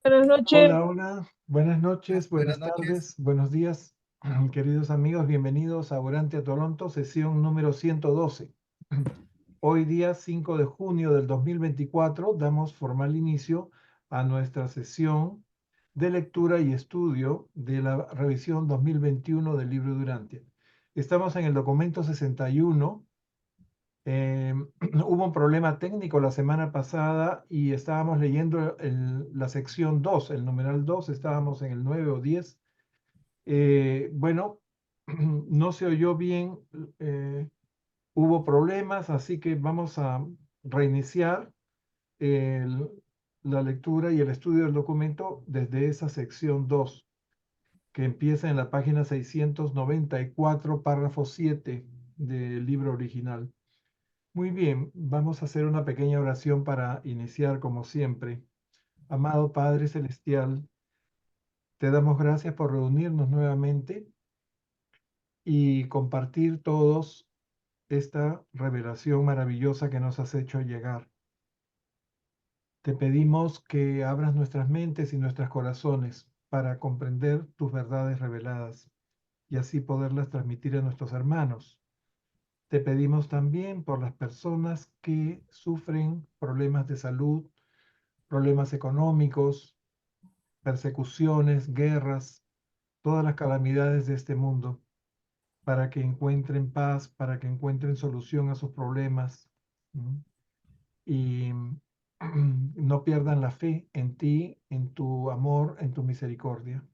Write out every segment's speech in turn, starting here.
Buenas noches. Hola, hola, buenas noches, Buenas buenas noches. tardes, buenos días, queridos amigos, bienvenidos a Urantia Toronto, sesión número 112. Hoy día 5 de junio del 2024 damos formal inicio a nuestra sesión de lectura y estudio de la revisión 2021 del libro de Urantia. Estamos en el documento 61. Hubo un problema técnico la semana pasada y estábamos leyendo la sección 2, el numeral 2, estábamos en el 9 o 10. Bueno, no se oyó bien, hubo problemas, así que vamos a reiniciar el- la lectura y el estudio del documento desde esa sección 2, que empieza en la página 694, párrafo 7 del libro original. Muy bien, vamos a hacer una pequeña oración para iniciar como siempre. Amado Padre Celestial, te damos gracias por reunirnos nuevamente y compartir todos esta revelación maravillosa que nos has hecho llegar. Te pedimos que abras nuestras mentes y nuestros corazones para comprender tus verdades reveladas y así poderlas transmitir a nuestros hermanos. Te pedimos también por las personas que sufren problemas de salud, problemas económicos, persecuciones, guerras, todas las calamidades de este mundo, para que encuentren paz, para que encuentren solución a sus problemas, ¿m? Y no pierdan la fe en ti, en tu amor, en tu misericordia.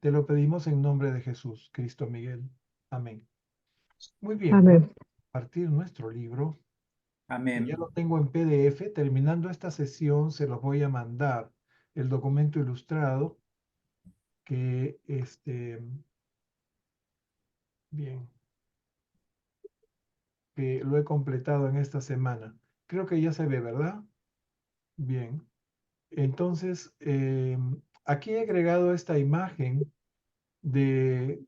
Te lo pedimos en nombre de Jesús, Cristo Miguel. Amén. Muy bien, vamos Amén. a compartir nuestro libro. Ya Amén. lo tengo en PDF. Terminando esta sesión, se los voy a mandar el documento ilustrado que bien, que lo he completado en esta semana. Creo que ya se ve, ¿verdad? Bien. Entonces, aquí he agregado esta imagen de,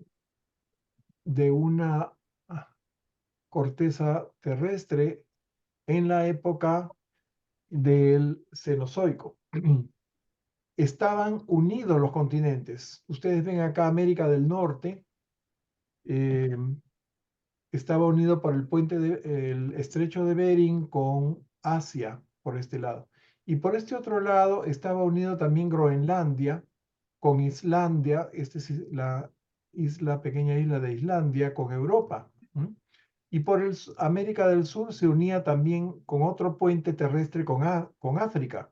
de una corteza terrestre en la época del Cenozoico. Estaban unidos los continentes. Ustedes ven acá América del Norte, eh, estaba unido por el el estrecho de Bering con Asia por este lado. Y por este otro lado estaba unido también Groenlandia con Islandia, esta es la pequeña isla de Islandia, con Europa. Y por América del Sur se unía también con otro puente terrestre con África.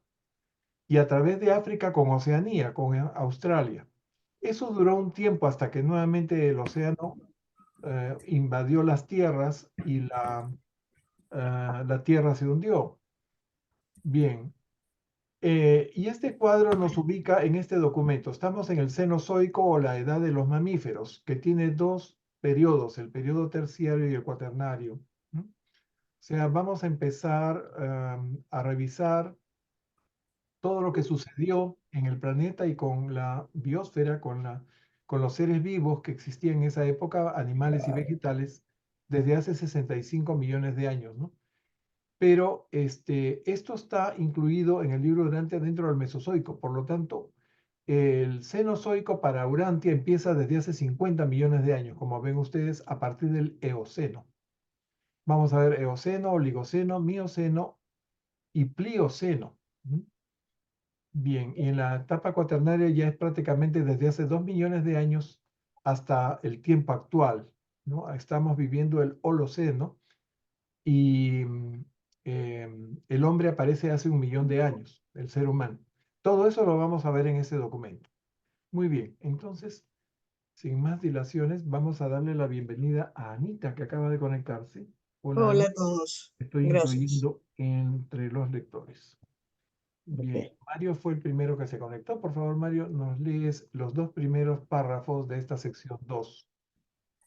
Y a través de África con Oceanía, con Australia. Eso duró un tiempo hasta que nuevamente el océano invadió las tierras y la tierra se hundió. Bien, y este cuadro nos ubica en este documento. Estamos en el Cenozoico o la edad de los mamíferos, que tiene dos periodos, el periodo terciario y el cuaternario. O sea, vamos a empezar a revisar todo lo que sucedió en el planeta y con la biosfera, con los seres vivos que existían en esa época, animales y vegetales, desde hace 65 millones de años, ¿no? Pero esto está incluido en el libro Urantia dentro del Mesozoico. Por lo tanto, el Cenozoico para Urantia empieza desde hace 50 millones de años, como ven ustedes, a partir del Eoceno. Vamos a ver Eoceno, Oligoceno, Mioceno y Plioceno. Bien, y en la etapa cuaternaria ya es prácticamente desde hace 2 millones de años hasta el tiempo actual, ¿no? Estamos viviendo el Holoceno y el hombre aparece hace 1 millón de años, el ser humano. Todo eso lo vamos a ver en ese documento. Muy bien, entonces, sin más dilaciones, vamos a darle la bienvenida a Anita, que acaba de conectarse. Hola, Hola Anita, a todos. estoy Gracias. incluyendo entre los lectores. Bien, Ok. Mario fue el primero que se conectó. Por favor, Mario, nos lees los dos primeros párrafos de esta sección 2.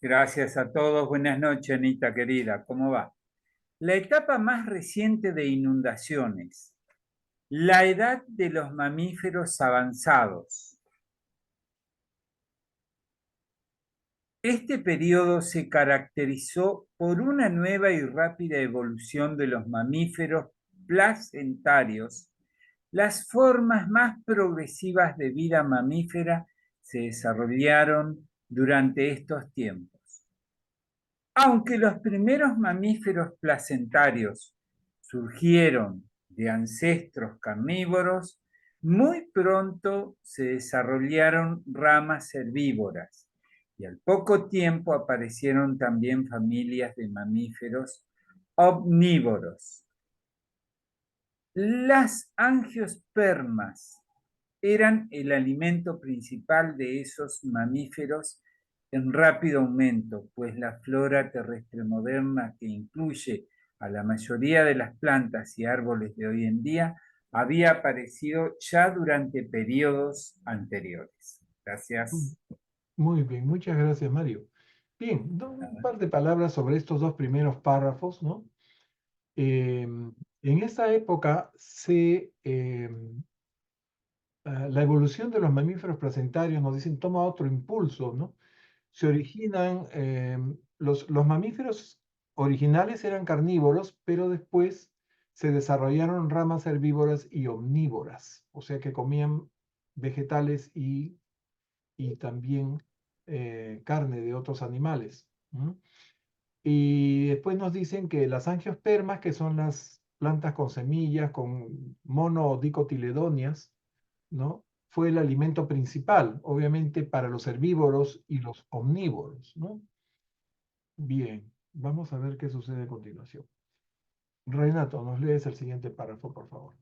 Gracias a todos. Buenas noches, Anita querida. ¿Cómo va? La etapa más reciente de inundaciones. La edad de los mamíferos avanzados. Este periodo se caracterizó por una nueva y rápida evolución de los mamíferos placentarios las formas más progresivas de vida mamífera se desarrollaron durante estos tiempos. Aunque los primeros mamíferos placentarios surgieron de ancestros carnívoros, muy pronto se desarrollaron ramas herbívoras y al poco tiempo aparecieron también familias de mamíferos omnívoros. Las angiospermas eran el alimento principal de esos mamíferos en rápido aumento, pues la flora terrestre moderna, que incluye a la mayoría de las plantas y árboles de hoy en día, había aparecido ya durante periodos anteriores. Gracias. Muy bien, muchas gracias, Mario. Bien, un par de palabras sobre estos dos primeros párrafos, ¿no? En esa época la evolución de los mamíferos placentarios, nos dicen, toma otro impulso, ¿no? Se originan, los mamíferos originales eran carnívoros, pero después se desarrollaron ramas herbívoras y omnívoras, o sea que comían vegetales y también carne de otros animales. Y después nos dicen que las angiospermas, que son las plantas con semillas, con monodicotiledonias, ¿no? Fue el alimento principal, obviamente, para los herbívoros y los omnívoros, ¿no? Bien, vamos a ver qué sucede a continuación. Renato, nos lees el siguiente párrafo, por favor.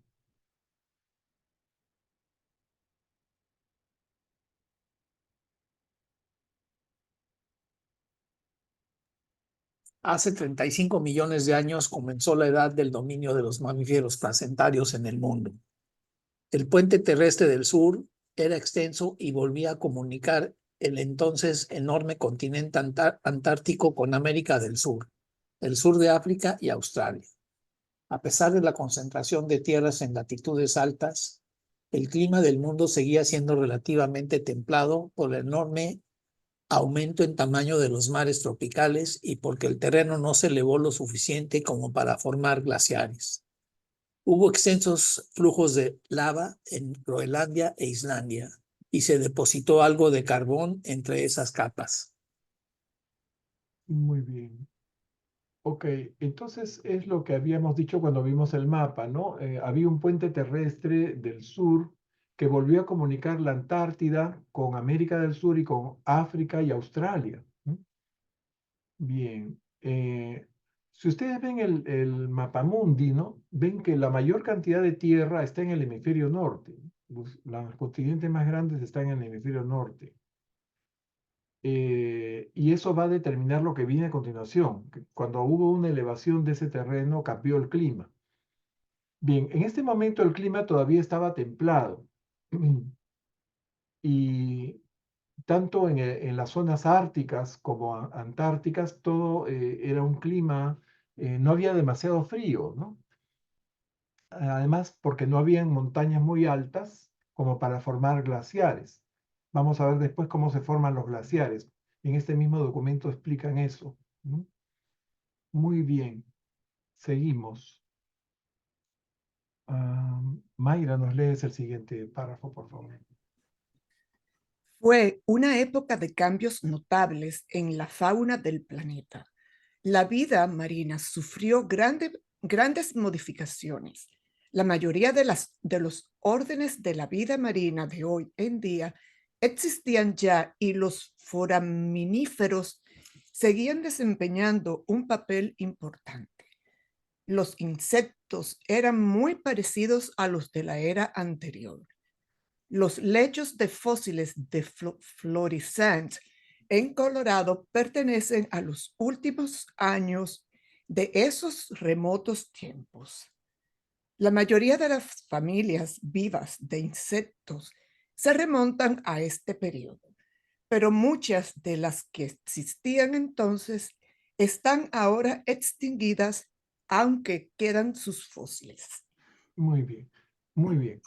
Hace 35 millones de años comenzó la edad del dominio de los mamíferos placentarios en el mundo. El puente terrestre del sur era extenso y volvía a comunicar el entonces enorme continente antártico con América del Sur, el sur de África y Australia. A pesar de la concentración de tierras en latitudes altas, el clima del mundo seguía siendo relativamente templado por el enorme aumento en tamaño de los mares tropicales y porque el terreno no se elevó lo suficiente como para formar glaciares. Hubo extensos flujos de lava en Groenlandia e Islandia y se depositó algo de carbón entre esas capas. Muy bien. Ok, entonces es lo que habíamos dicho cuando vimos el mapa, ¿no? Había un puente terrestre del sur que volvió a comunicar la Antártida con América del Sur y con África y Australia. Bien. Si ustedes ven el mapamundi, ¿no? Ven que la mayor cantidad de tierra está en el hemisferio norte. Los continentes más grandes están en el hemisferio norte. Y eso va a determinar lo que viene a continuación. Que cuando hubo una elevación de ese terreno, cambió el clima. Bien, en este momento el clima todavía estaba templado. Y tanto en las zonas árticas como antárticas, todo era un clima, no había demasiado frío, ¿no? Además, porque no habían montañas muy altas como para formar glaciares. Vamos a ver después cómo se forman los glaciares. En este mismo documento explican eso, ¿no? Muy bien, seguimos. Mayra, nos lees el siguiente párrafo, por favor. Fue una época de cambios notables en la fauna del planeta. La vida marina sufrió grandes modificaciones. La mayoría de los órdenes de la vida marina de hoy en día existían ya y los foraminíferos seguían desempeñando un papel importante. Los insectos eran muy parecidos a los de la era anterior. Los lechos de fósiles de Florissant en Colorado pertenecen a los últimos años de esos remotos tiempos. La mayoría de las familias vivas de insectos se remontan a este periodo, pero muchas de las que existían entonces están ahora extinguidas, aunque quedan sus fósiles. Muy bien, muy bien.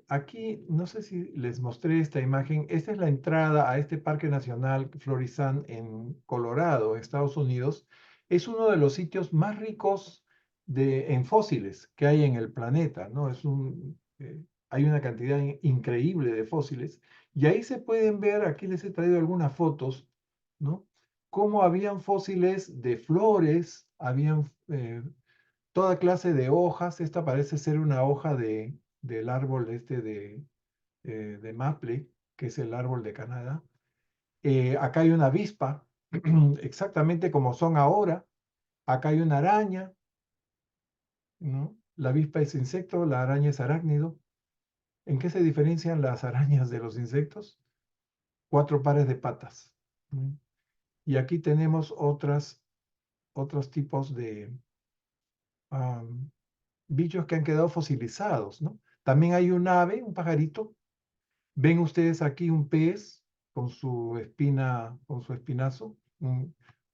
Aquí, no sé si les mostré esta imagen. Esta es la entrada a este Parque Nacional Florissant en Colorado, Estados Unidos. Es uno de los sitios más ricos en fósiles que hay en el planeta, ¿no? Hay una cantidad increíble de fósiles. Y ahí se pueden ver, aquí les he traído algunas fotos, ¿no? Cómo habían fósiles de flores, habían toda clase de hojas. Esta parece ser una hoja del árbol de maple, que es el árbol de Canadá. Acá hay una avispa, exactamente como son ahora. Acá hay una araña, ¿no? La avispa es insecto, la araña es arácnido. ¿En qué se diferencian las arañas de los insectos? 4 pares de patas, ¿no? Y aquí tenemos otros tipos de bichos que han quedado fosilizados, ¿no? También hay un ave, un pajarito. Ven ustedes aquí un pez con su espina, con su espinazo,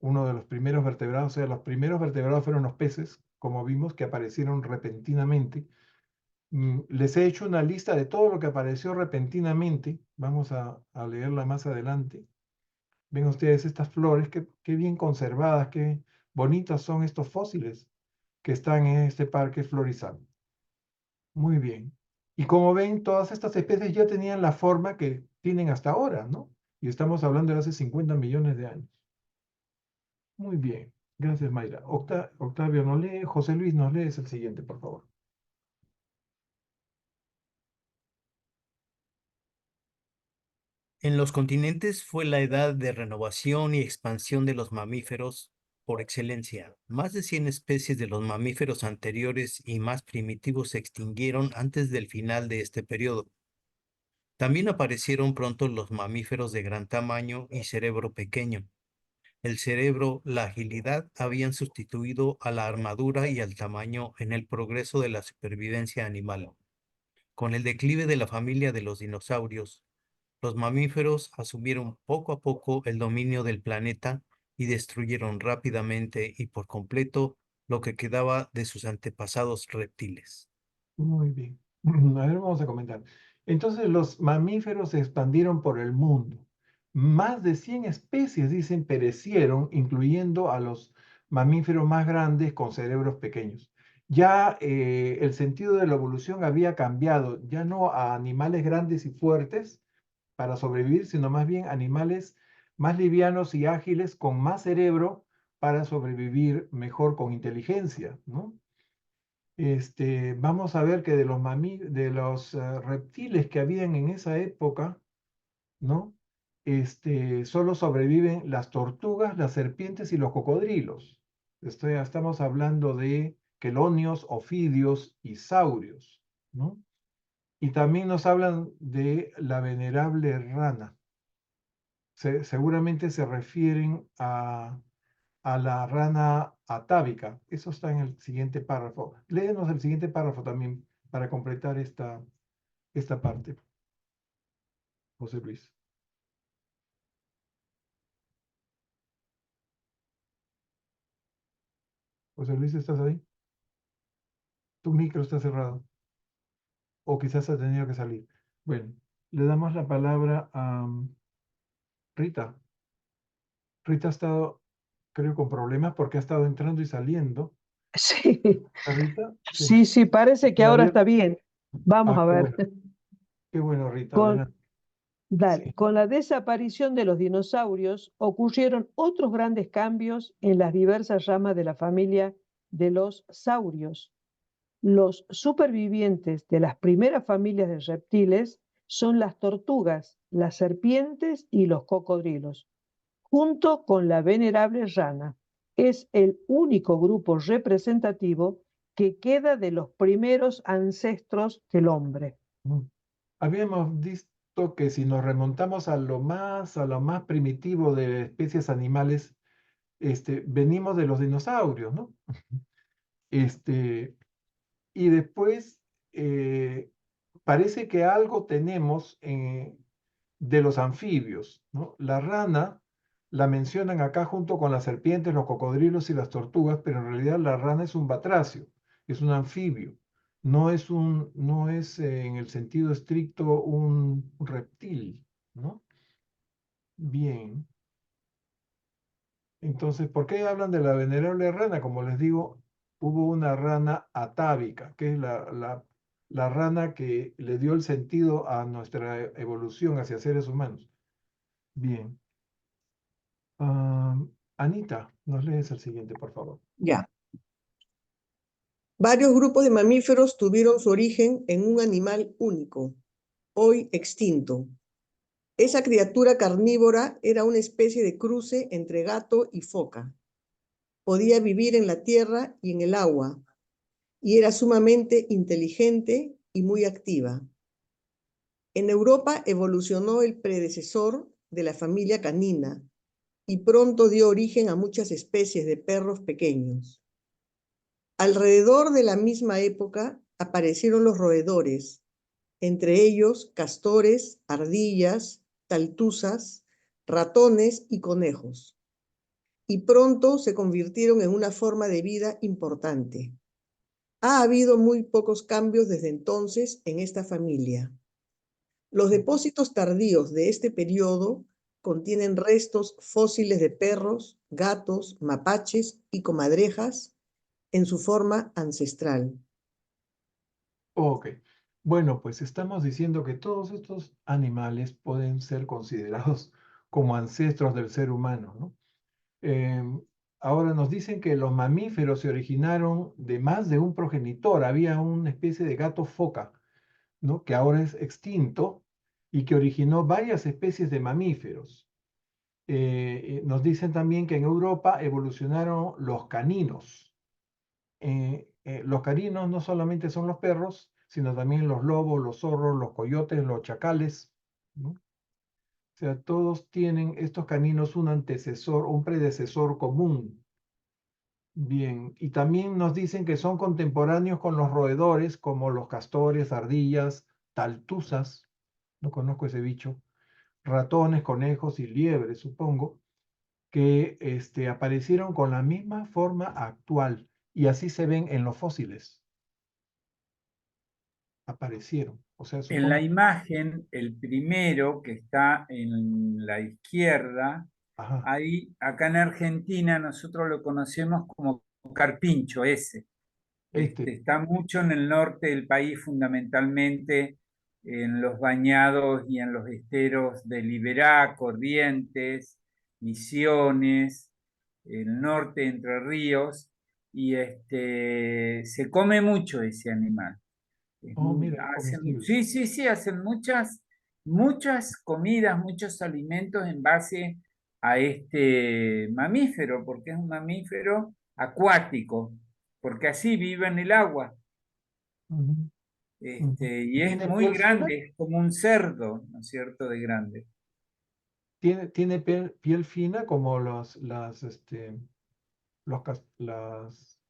uno de los primeros vertebrados. O sea, los primeros vertebrados fueron los peces, como vimos, que aparecieron repentinamente. Les he hecho una lista de todo lo que apareció repentinamente. Vamos a leerla más adelante. Ven ustedes estas flores, qué bien conservadas, qué bonitas son estos fósiles que están en este parque florizal. Muy bien. Y como ven, todas estas especies ya tenían la forma que tienen hasta ahora, ¿no? Y estamos hablando de hace 50 millones de años. Muy bien. Gracias, Mayra. Octavio nos lee. José Luis nos lee. Es el siguiente, por favor. En los continentes fue la edad de renovación y expansión de los mamíferos por excelencia. Más de 100 especies de los mamíferos anteriores y más primitivos se extinguieron antes del final de este periodo. También aparecieron pronto los mamíferos de gran tamaño y cerebro pequeño. El cerebro, la agilidad habían sustituido a la armadura y al tamaño en el progreso de la supervivencia animal. Con el declive de la familia de los dinosaurios, los mamíferos asumieron poco a poco el dominio del planeta y destruyeron rápidamente y por completo lo que quedaba de sus antepasados reptiles. Muy bien. A ver, vamos a comentar. Entonces, los mamíferos se expandieron por el mundo. Más de 100 especies, dicen, perecieron, incluyendo a los mamíferos más grandes con cerebros pequeños. Ya el sentido de la evolución había cambiado, ya no a animales grandes y fuertes para sobrevivir, sino más bien animales más livianos y ágiles con más cerebro para sobrevivir mejor con inteligencia, ¿no? Vamos a ver que de los reptiles que habían en esa época, ¿no? Solo sobreviven las tortugas, las serpientes y los cocodrilos. Estamos hablando de quelonios, ofidios y saurios, ¿no? Y también nos hablan de la venerable rana. Seguramente se refieren a la rana atávica. Eso está en el siguiente párrafo. Léenos el siguiente párrafo también para completar esta parte, José Luis. José Luis, ¿estás ahí? Tu micro está cerrado. O quizás ha tenido que salir. Bueno, le damos la palabra a Rita. Rita ha estado, creo, con problemas porque ha estado entrando y saliendo. Sí, Rita, sí. sí, parece que La ahora veo- está bien. Vamos a Qué ver. bueno. Qué bueno, Rita. Con, Adelante. dale, Sí. con la desaparición de los dinosaurios ocurrieron otros grandes cambios en las diversas ramas de la familia de los saurios. Los supervivientes de las primeras familias de reptiles son las tortugas, las serpientes y los cocodrilos, junto con la venerable rana. Es el único grupo representativo que queda de los primeros ancestros del hombre. Habíamos visto que si nos remontamos a lo más primitivo de especies animales, venimos de los dinosaurios, ¿no? Y después parece que algo tenemos de los anfibios, ¿no? La rana la mencionan acá junto con las serpientes, los cocodrilos y las tortugas, pero en realidad la rana es un batracio, es un anfibio, no es en el sentido estricto un reptil, ¿no? Bien. Entonces, ¿por qué hablan de la venerable rana? Como les digo, hubo una rana atávica, que es la rana que le dio el sentido a nuestra evolución hacia seres humanos. Bien. Anita, nos lees el siguiente, por favor. Ya. Varios grupos de mamíferos tuvieron su origen en un animal único, hoy extinto. Esa criatura carnívora era una especie de cruce entre gato y foca. Podía vivir en la tierra y en el agua, y era sumamente inteligente y muy activa. En Europa evolucionó el predecesor de la familia canina y pronto dio origen a muchas especies de perros pequeños. Alrededor de la misma época aparecieron los roedores, entre ellos castores, ardillas, taltuzas, ratones y conejos, y pronto se convirtieron en una forma de vida importante. Ha habido muy pocos cambios desde entonces en esta familia. Los depósitos tardíos de este periodo contienen restos fósiles de perros, gatos, mapaches y comadrejas en su forma ancestral. Ok. Bueno, pues estamos diciendo que todos estos animales pueden ser considerados como ancestros del ser humano, ¿no? Ahora nos dicen que los mamíferos se originaron de más de un progenitor. Había una especie de gato foca, ¿no? Que ahora es extinto y que originó varias especies de mamíferos. Nos dicen también que en Europa evolucionaron los caninos. Los caninos no solamente son los perros, sino también los lobos, los zorros, los coyotes, los chacales, ¿no? O sea, todos tienen estos caninos un antecesor, un predecesor común. Bien, y también nos dicen que son contemporáneos con los roedores, como los castores, ardillas, taltuzas, no conozco ese bicho, ratones, conejos y liebres, supongo, que aparecieron con la misma forma actual, y así se ven en los fósiles. Aparecieron, o sea, En la supongo. imagen, el primero que está en la izquierda, Ajá, ahí, acá en Argentina nosotros lo conocemos como carpincho ese. Está mucho en el norte del país, fundamentalmente en los bañados y en los esteros de Liberá, Corrientes, Misiones, el norte de Entre Ríos, y se come mucho ese animal. oh, mira, es comestible. Sí, hacen muchas comidas, muchos alimentos en base a este mamífero, porque es un mamífero acuático, porque así vive en el agua. Ujú, ujú. Y es ¿Tiene muy piel fina? grande, es como un cerdo, ¿no es cierto?, de grande. Tiene piel fina como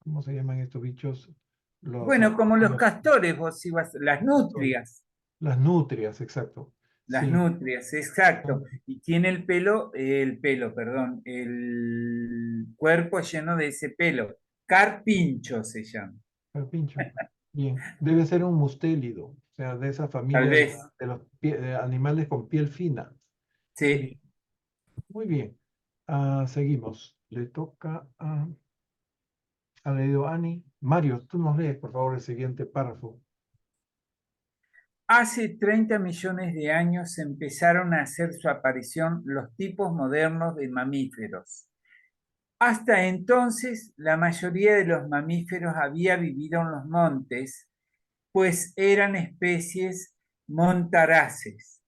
¿cómo se llaman estos bichos? Bueno, como los Los castores, las castores. nutrias. Las nutrias, exacto. Las Sí. nutrias, exacto. Y tiene perdón, el cuerpo lleno de ese pelo. Carpincho se llama. Carpincho. Bien. Debe ser un mustélido, o sea, de esa Tal familia vez, de los animales con piel fina. sí. Bien. Muy bien. Seguimos. Le toca a leído Ani. Mario, tú nos lees, por favor, el siguiente párrafo. Hace 30 millones de años empezaron a hacer su aparición los tipos modernos de mamíferos. Hasta entonces, la mayoría de los mamíferos había vivido en los montes, pues eran especies montaraces.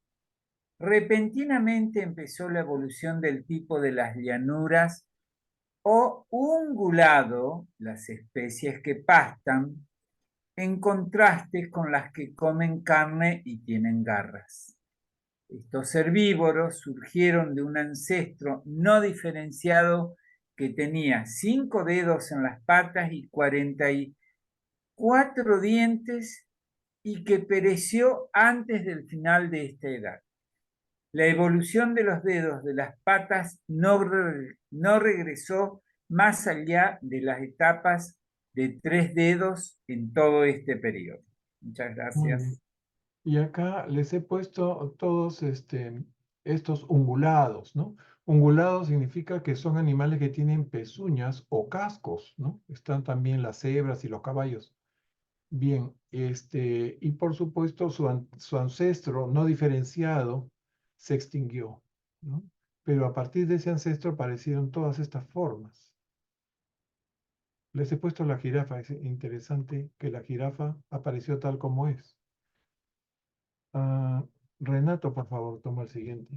Repentinamente empezó la evolución del tipo de las llanuras o ungulado, las especies que pastan, en contraste con las que comen carne y tienen garras. Estos herbívoros surgieron de un ancestro no diferenciado que tenía 5 dedos en las patas y 44 dientes y que pereció antes del final de esta edad. La evolución de los dedos de las patas no regresó más allá de las etapas de 3 dedos en todo este periodo. Muchas Muy bien. gracias. Y acá les he puesto todos estos ungulados, ¿no? Ungulado significa que son animales que tienen pezuñas o cascos, ¿no? Están también las cebras y los caballos. Bien, y por supuesto su ancestro no diferenciado se extinguió, ¿no? Pero a partir de ese ancestro aparecieron todas estas formas. Les he puesto la jirafa, es interesante que la jirafa apareció tal como es. Ah, Renato, por favor, toma el siguiente.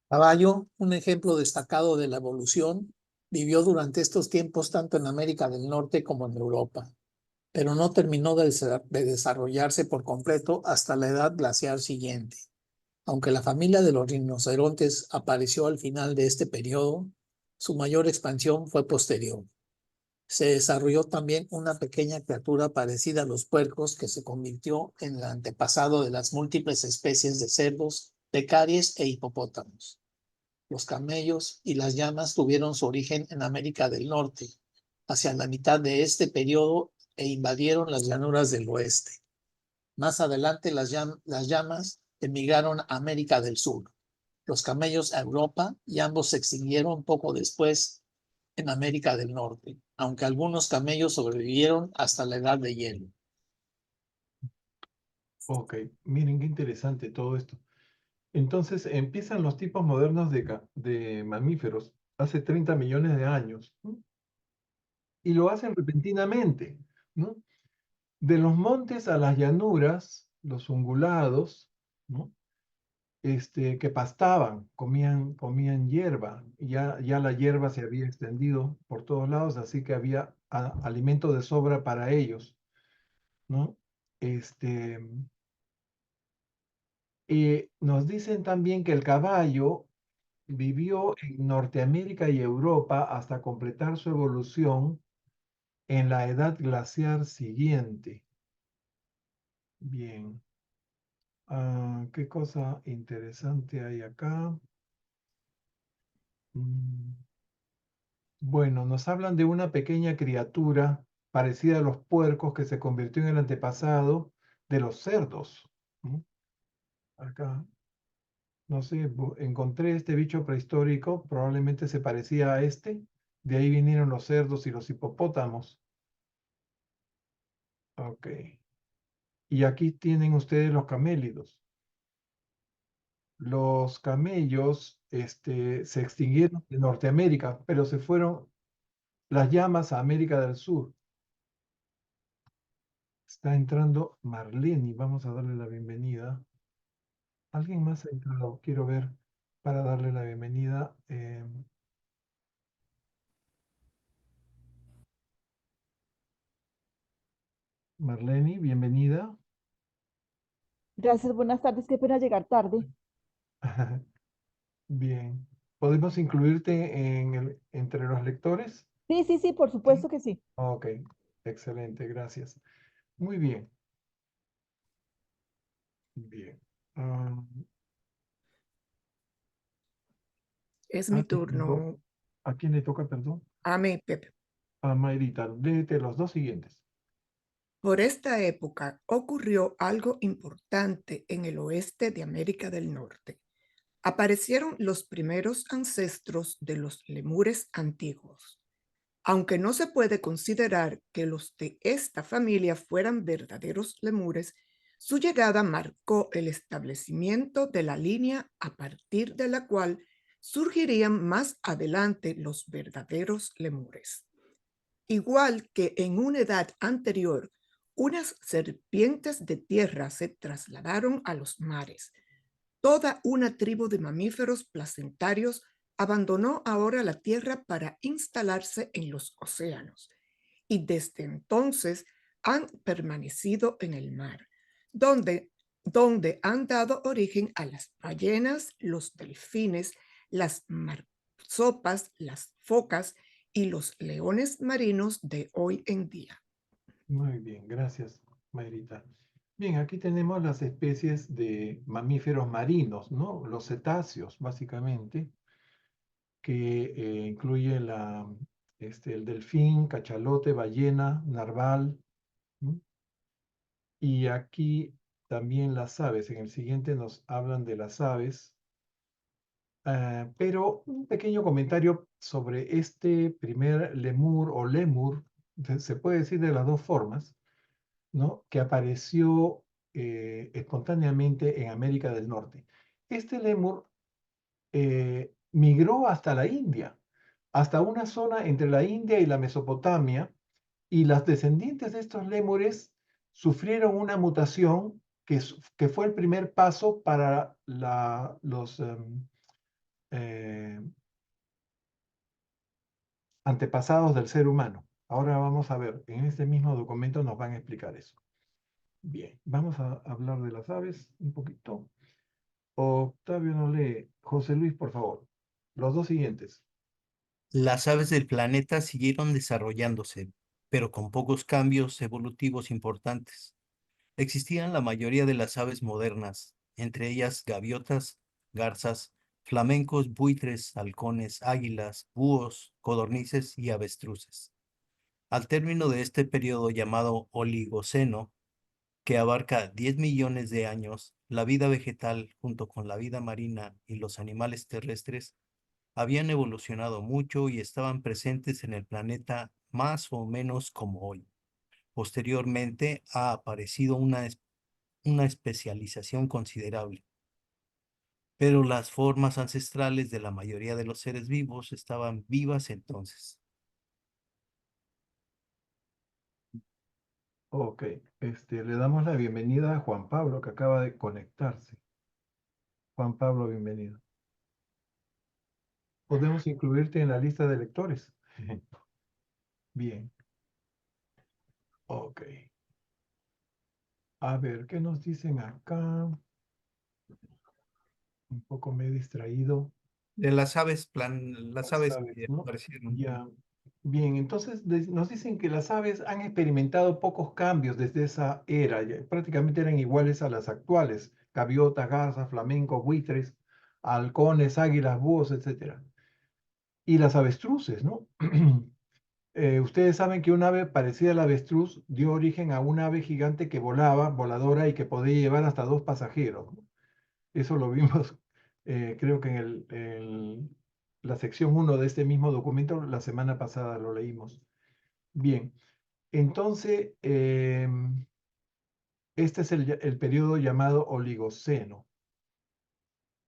Caballo, un ejemplo destacado de la evolución, vivió durante estos tiempos tanto en América del Norte como en Europa, pero no terminó de desarrollarse por completo hasta la edad glaciar siguiente. Aunque la familia de los rinocerontes apareció al final de este periodo, su mayor expansión fue posterior. Se desarrolló también una pequeña criatura parecida a los puercos que se convirtió en el antepasado de las múltiples especies de cerdos, pecaries e hipopótamos. Los camellos y las llamas tuvieron su origen en América del Norte, hacia la mitad de este periodo, e invadieron las llanuras del oeste. Más adelante las llamas emigraron a América del Sur, los camellos a Europa, y ambos se extinguieron poco después en América del Norte, aunque algunos camellos sobrevivieron hasta la edad de hielo. Ok, miren qué interesante todo esto. Entonces empiezan los tipos modernos de mamíferos hace 30 millones de años, ¿no? Y lo hacen repentinamente, ¿no? De los montes a las llanuras, los ungulados, ¿no? Que pastaban, comían hierba, y ya la hierba se había extendido por todos lados, así que había alimento de sobra para ellos, ¿no? Nos dicen también que el caballo vivió en Norteamérica y Europa hasta completar su evolución en la edad glaciar siguiente. Bien. ¿Qué cosa interesante hay acá? Mm, Bueno, nos hablan de una pequeña criatura parecida a los puercos que se convirtió en el antepasado de los cerdos, ¿no? Acá, no sé, encontré este bicho prehistórico, probablemente se parecía a este. De ahí vinieron los cerdos y los hipopótamos. Ok. Y aquí tienen ustedes los camélidos. Los camellos se extinguieron de Norteamérica, pero se fueron las llamas a América del Sur. Está entrando Marlene, vamos a darle la bienvenida. ¿Alguien más ha entrado? Quiero ver para darle la bienvenida. Marlene, bienvenida. Gracias, buenas tardes. Qué pena llegar tarde. Bien. ¿Podemos incluirte entre los lectores? Sí, sí, sí, por supuesto que sí. Ok, excelente, gracias. Muy bien. Bien. Ah, Es mi tengo- turno. ¿A quién le toca, perdón? A mí, Pepe. A Mayrita. Léete los dos siguientes. Por esta época ocurrió algo importante en el oeste de América del Norte. Aparecieron los primeros ancestros de los lemures antiguos. Aunque no se puede considerar que los de esta familia fueran verdaderos lemures, su llegada marcó el establecimiento de la línea a partir de la cual surgirían más adelante los verdaderos lemures. Igual que en una edad anterior, unas serpientes de tierra se trasladaron a los mares. Toda una tribu de mamíferos placentarios abandonó ahora la tierra para instalarse en los océanos y desde entonces han permanecido en el mar, donde, donde han dado origen a las ballenas, los delfines, las marsopas, las focas y los leones marinos de hoy en día. Muy bien, gracias, Mayrita. Bien, aquí tenemos las especies de mamíferos marinos, ¿no? Los cetáceos, básicamente, que incluye el delfín, cachalote, ballena, narval, ¿no? Y aquí también las aves. En el siguiente nos hablan de las aves. Pero un pequeño comentario sobre este primer lemur o lemur, se puede decir de las dos formas, ¿no? Que apareció espontáneamente en América del Norte. Este lemur migró hasta la India, hasta una zona entre la India y la Mesopotamia, y las descendientes de estos lémures sufrieron una mutación que fue el primer paso para los antepasados del ser humano. Ahora vamos a ver, en este mismo documento nos van a explicar eso. Bien, vamos a hablar de las aves un poquito. Octavio no lee. José Luis, por favor. Los dos siguientes. Las aves del planeta siguieron desarrollándose, pero con pocos cambios evolutivos importantes. Existían la mayoría de las aves modernas, entre ellas gaviotas, garzas, flamencos, buitres, halcones, águilas, búhos, codornices y avestruces. Al término de este periodo llamado Oligoceno, que abarca 10 millones de años, la vida vegetal junto con la vida marina y los animales terrestres habían evolucionado mucho y estaban presentes en el planeta más o menos como hoy. Posteriormente ha aparecido una especialización considerable, pero las formas ancestrales de la mayoría de los seres vivos estaban vivas entonces. Ok, le damos la bienvenida a Juan Pablo, que acaba de conectarse. Juan Pablo, bienvenido. Podemos incluirte en la lista de lectores. Bien. Ok. A ver, ¿qué nos dicen acá? Un poco me he distraído. De las aves, las Las aves aves, que ¿no? aparecieron. Ya. Bien, entonces nos dicen que las aves han experimentado pocos cambios desde esa era. Prácticamente eran iguales a las actuales. Gaviotas, garzas, flamencos, buitres, halcones, águilas, búhos, etc. Y las avestruces, ¿no? Ustedes saben que un ave parecida al avestruz dio origen a un ave gigante que volaba, voladora, y que podía llevar hasta 2 pasajeros, ¿no? Eso lo vimos, creo que en la sección 1 de este mismo documento, la semana pasada lo leímos. Bien, entonces, este es el periodo llamado Oligoceno,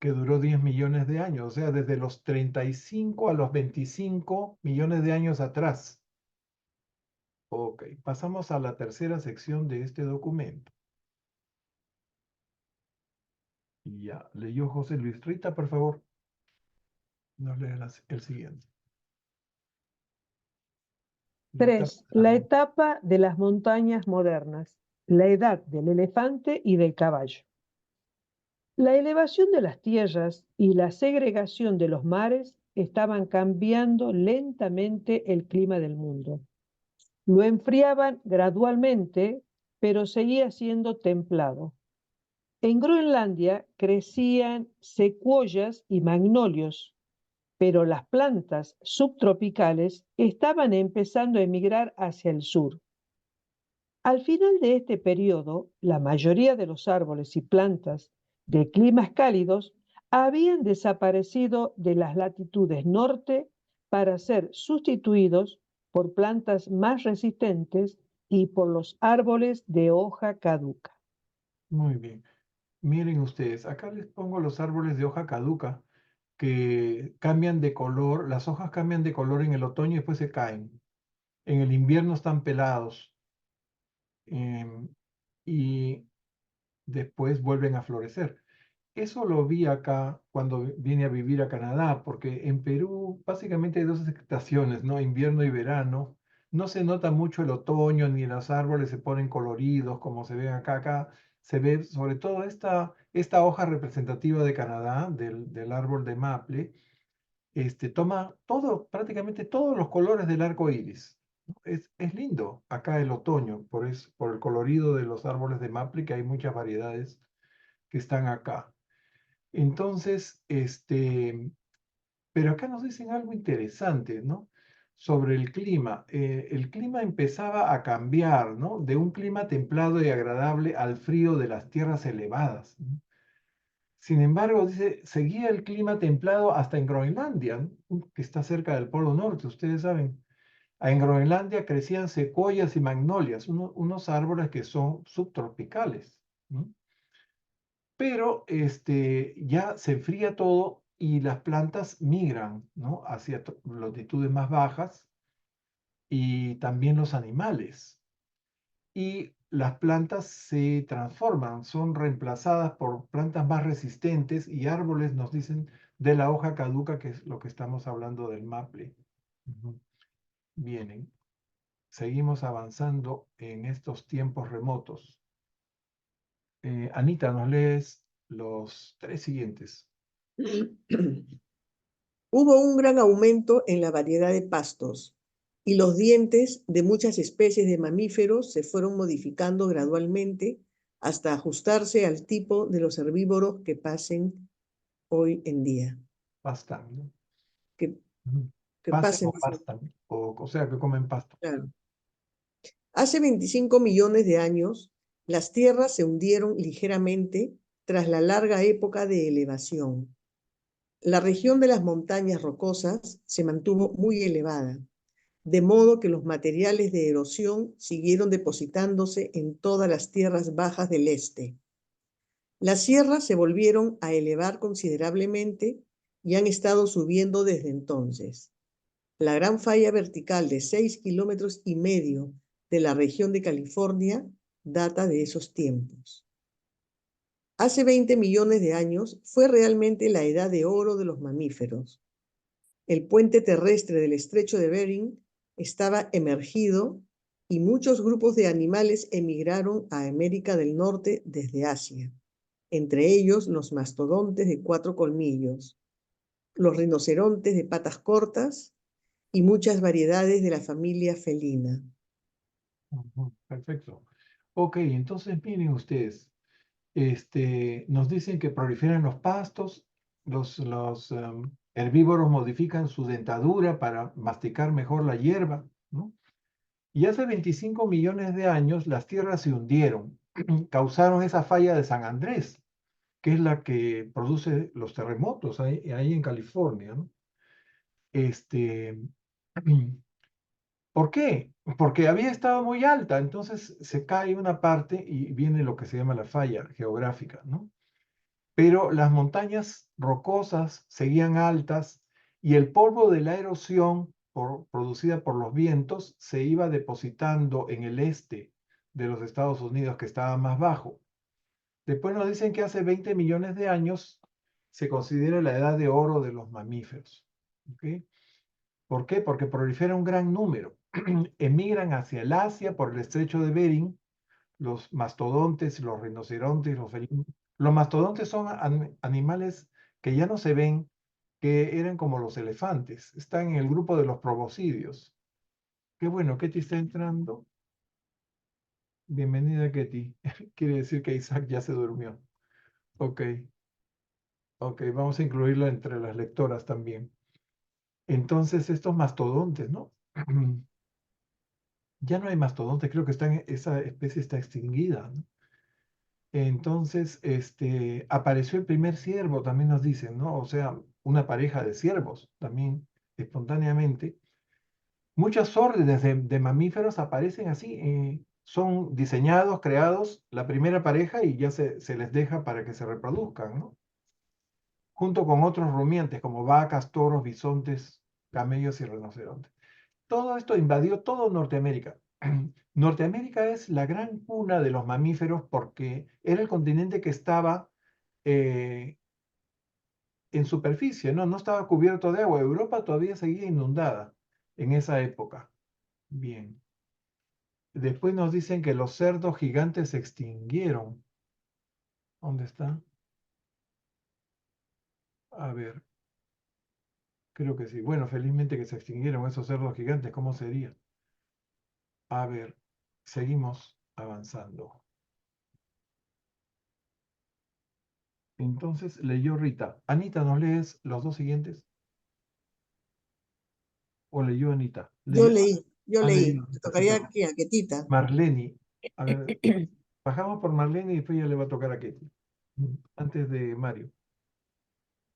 que duró 10 millones de años, o sea, desde los 35 a los 25 millones de años atrás. Ok, pasamos a la tercera sección de este documento. Ya, leyó José Luis Rita, por favor. Nos lee el siguiente. La etapa 3. de las La etapa de las montañas modernas, la edad del elefante y del caballo. La elevación de las tierras y la segregación de los mares estaban cambiando lentamente el clima del mundo. Lo enfriaban gradualmente, pero seguía siendo templado. En Groenlandia crecían secuoyas y magnolios, pero las plantas subtropicales estaban empezando a emigrar hacia el sur. Al final de este periodo, la mayoría de los árboles y plantas de climas cálidos habían desaparecido de las latitudes norte para ser sustituidos por plantas más resistentes y por los árboles de hoja caduca. Muy bien. Miren ustedes, acá les pongo los árboles de hoja caduca que cambian de color, las hojas cambian de color en el otoño y después se caen. En el invierno están pelados y después vuelven a florecer. Eso lo vi acá cuando vine a vivir a Canadá, porque en Perú básicamente hay 2 estaciones, ¿no? Invierno y verano. No se nota mucho el otoño, ni los árboles se ponen coloridos como se ven acá. Acá se ve sobre todo esta hoja representativa de Canadá, del árbol de maple, toma prácticamente todos los colores del arco iris. Es lindo acá el otoño, por el colorido de los árboles de maple, que hay muchas variedades que están acá. Entonces, pero acá nos dicen algo interesante, ¿no? Sobre el clima. El clima empezaba a cambiar, ¿no? De un clima templado y agradable al frío de las tierras elevadas, ¿no? Sin embargo, dice, seguía el clima templado hasta en Groenlandia, ¿no? Que está cerca del Polo Norte, ustedes saben. En Groenlandia crecían secuoyas y magnolias, unos árboles que son subtropicales, ¿no? Pero ya se enfría todo y las plantas migran, ¿no? Hacia latitudes más bajas y también los animales. Y las plantas se transforman, son reemplazadas por plantas más resistentes y árboles, nos dicen, de la hoja caduca, que es lo que estamos hablando del maple. Vienen. Seguimos avanzando en estos tiempos remotos. Anita, ¿nos lees los 3 siguientes? Hubo un gran aumento en la variedad de pastos y los dientes de muchas especies de mamíferos se fueron modificando gradualmente hasta ajustarse al tipo de los herbívoros que pasen hoy en día. Pastan, ¿no? Que Pasen pasen, o pastan, o sea, que comen pasto. claro. Hace 25 millones de años, las tierras se hundieron ligeramente tras la larga época de elevación. La región de las montañas rocosas se mantuvo muy elevada, de modo que los materiales de erosión siguieron depositándose en todas las tierras bajas del este. Las sierras se volvieron a elevar considerablemente y han estado subiendo desde entonces. La gran falla vertical de 6,5 kilómetros de la región de California data de esos tiempos. Hace 20 millones de años fue realmente la edad de oro de los mamíferos. El puente terrestre del estrecho de Bering estaba emergido y muchos grupos de animales emigraron a América del Norte desde Asia, entre ellos los mastodontes de 4 colmillos, los rinocerontes de patas cortas y muchas variedades de la familia felina. Perfecto. Ok, entonces miren ustedes, nos dicen que proliferan los pastos, los herbívoros modifican su dentadura para masticar mejor la hierba, ¿no? Y hace 25 millones de años las tierras se hundieron, causaron esa falla de San Andrés, que es la que produce los terremotos ahí en California, ¿no? ¿Por qué? Porque había estado muy alta, entonces se cae una parte y viene lo que se llama la falla geográfica, ¿no? Pero las montañas rocosas seguían altas y el polvo de la erosión producida por los vientos se iba depositando en el este de los Estados Unidos, que estaba más bajo. Después nos dicen que hace 20 millones de años se considera la edad de oro de los mamíferos. ¿Okay? ¿Por qué? Porque prolifera un gran número. Emigran hacia el Asia por el estrecho de Bering, los mastodontes, los rinocerontes, los felinos. Los mastodontes son animales que ya no se ven, que eran como los elefantes. Están en el grupo de los proboscidios. Qué bueno, Ketty está entrando. Bienvenida, Ketty. Quiere decir que Isaac ya se durmió. Ok. Ok, vamos a incluirlo entre las lectoras también. Entonces, estos mastodontes, ¿no? Ya no hay mastodontes, creo que esa especie está extinguida, ¿no? Entonces, apareció el primer ciervo, también nos dicen, ¿no? O sea, una pareja de ciervos, también espontáneamente. Muchas órdenes de mamíferos aparecen así, son diseñados, creados, la primera pareja y ya se les deja para que se reproduzcan, ¿no? Junto con otros rumiantes como vacas, toros, bisontes, camellos y rinocerontes. Todo esto invadió todo Norteamérica. Norteamérica es la gran cuna de los mamíferos porque era el continente que estaba en superficie, ¿no? No estaba cubierto de agua. Europa todavía seguía inundada en esa época. Bien. Después nos dicen que los cerdos gigantes se extinguieron. ¿Dónde está? A ver. Creo que sí. Bueno, felizmente que se extinguieron esos cerdos gigantes. ¿Cómo sería? A ver, seguimos avanzando. Entonces leyó Rita. Anita, ¿nos lees los 2 siguientes? ¿O leyó Anita? Yo ¿Leyó? leí. Leído Te Anita, sí, tocaría perdón. aquí a Ketita. Marlene. A ver, bajamos por Marlene y después ya le va a tocar a Ketty. Antes de Mario.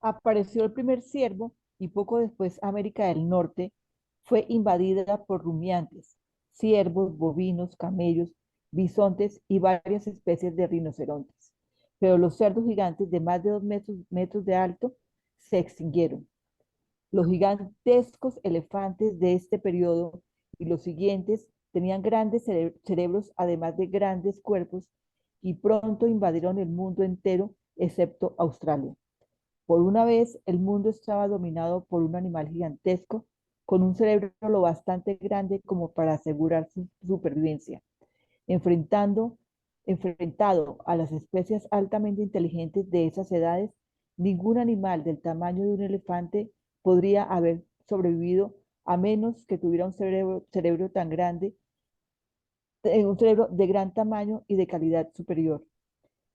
Apareció el primer ciervo y poco después América del Norte fue invadida por rumiantes, ciervos, bovinos, camellos, bisontes y varias especies de rinocerontes. Pero los cerdos gigantes de más de 2 metros de alto se extinguieron. Los gigantescos elefantes de este periodo y los siguientes tenían grandes cerebros, además de grandes cuerpos, y pronto invadieron el mundo entero, excepto Australia. Por una vez, el mundo estaba dominado por un animal gigantesco con un cerebro lo bastante grande como para asegurar su supervivencia. Enfrentado a las especies altamente inteligentes de esas edades, ningún animal del tamaño de un elefante podría haber sobrevivido a menos que tuviera un cerebro tan grande, un cerebro de gran tamaño y de calidad superior.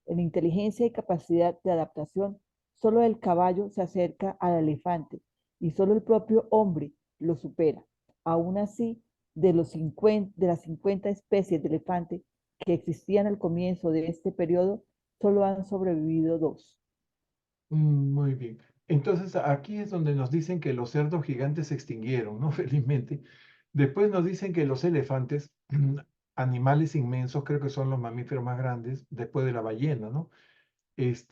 En inteligencia y capacidad de adaptación, solo el caballo se acerca al elefante y solo el propio hombre lo supera. Aún así, de las 50 especies de elefante que existían al comienzo de este periodo, solo han sobrevivido 2. Muy bien. Entonces, aquí es donde nos dicen que los cerdos gigantes se extinguieron, ¿no? Felizmente. Después nos dicen que los elefantes, animales inmensos, creo que son los mamíferos más grandes, después de la ballena, ¿no? Es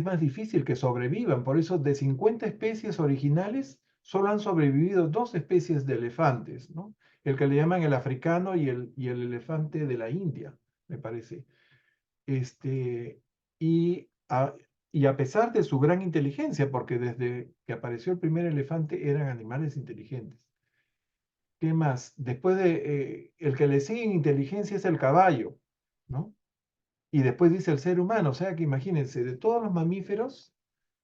más difícil que sobrevivan. Por eso, de 50 especies originales, solo han sobrevivido 2 especies de elefantes, ¿no? El que le llaman el africano y el elefante de la India, me parece. Y a pesar de su gran inteligencia, porque desde que apareció el primer elefante eran animales inteligentes. ¿Qué más? Después el que le sigue en inteligencia es el caballo, ¿no? Y después dice el ser humano, o sea que imagínense, de todos los mamíferos,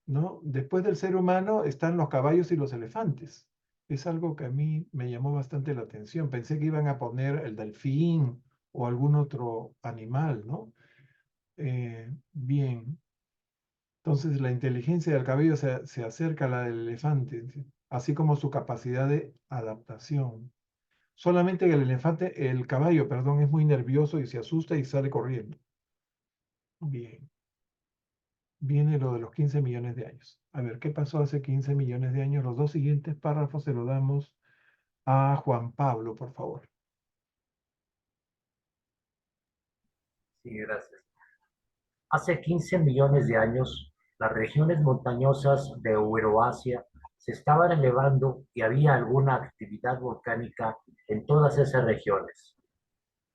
¿no? Después del ser humano están los caballos y los elefantes. Es algo que a mí me llamó bastante la atención. Pensé que iban a poner el delfín o algún otro animal, ¿no? Bien. Entonces la inteligencia del caballo se acerca a la del elefante, ¿sí? Así como su capacidad de adaptación. Solamente que el caballo, perdón, es muy nervioso y se asusta y sale corriendo. Bien. Viene lo de los 15 millones de años. A ver, ¿qué pasó hace 15 millones de años? Los 2 siguientes párrafos se los damos a Juan Pablo, por favor. Sí, gracias. Hace 15 millones de años, las regiones montañosas de Euroasia se estaban elevando y había alguna actividad volcánica en todas esas regiones,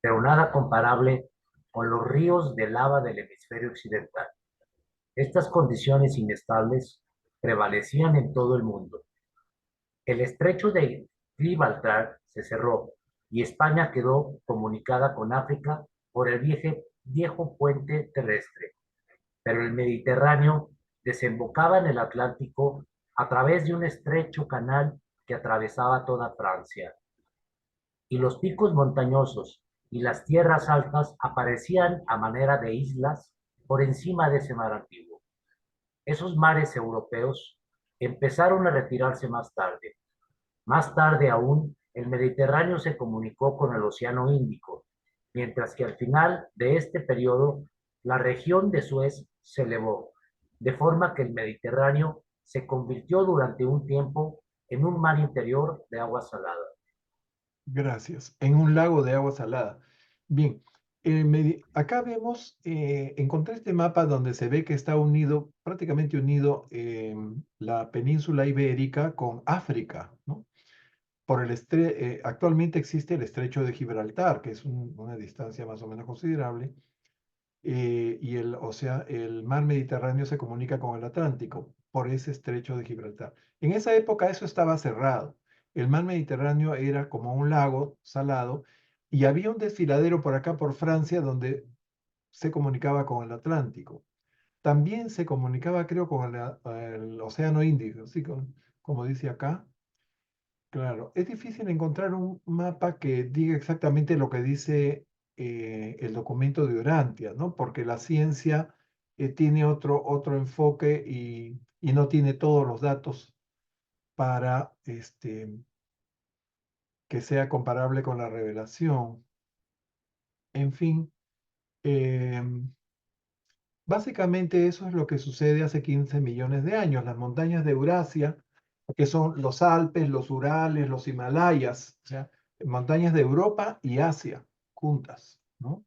pero nada comparable con los ríos de lava del hemisferio occidental. Estas condiciones inestables prevalecían en todo el mundo. El estrecho de Gibraltar se cerró y España quedó comunicada con África por el viejo puente terrestre, pero el Mediterráneo desembocaba en el Atlántico a través de un estrecho canal que atravesaba toda Francia. Y los picos montañosos y las tierras altas aparecían a manera de islas por encima de ese mar antiguo. Esos mares europeos empezaron a retirarse más tarde. Más tarde aún, el Mediterráneo se comunicó con el Océano Índico, mientras que al final de este periodo, la región de Suez se elevó, de forma que el Mediterráneo se convirtió durante un tiempo en un mar interior de agua salada. Gracias. En un lago de agua salada. Bien, acá vemos, encontré este mapa donde se ve que está unido, prácticamente unido, la península ibérica con África, ¿no? Actualmente existe el estrecho de Gibraltar, que es una distancia más o menos considerable, y el mar Mediterráneo se comunica con el Atlántico por ese estrecho de Gibraltar. En esa época eso estaba cerrado. El mar Mediterráneo era como un lago salado y había un desfiladero por acá por Francia donde se comunicaba con el Atlántico. También se comunicaba, creo, con el Océano Índico, ¿sí? Como dice acá. Claro, es difícil encontrar un mapa que diga exactamente lo que dice el documento de Urantia, ¿no? Porque la ciencia tiene otro enfoque y no tiene todos los datos para que sea comparable con la revelación. En fin, Básicamente eso es lo que sucede hace 15 millones de años. Las montañas de Eurasia, que son los Alpes, los Urales, los Himalayas, o sea, montañas de Europa y Asia juntas, ¿no?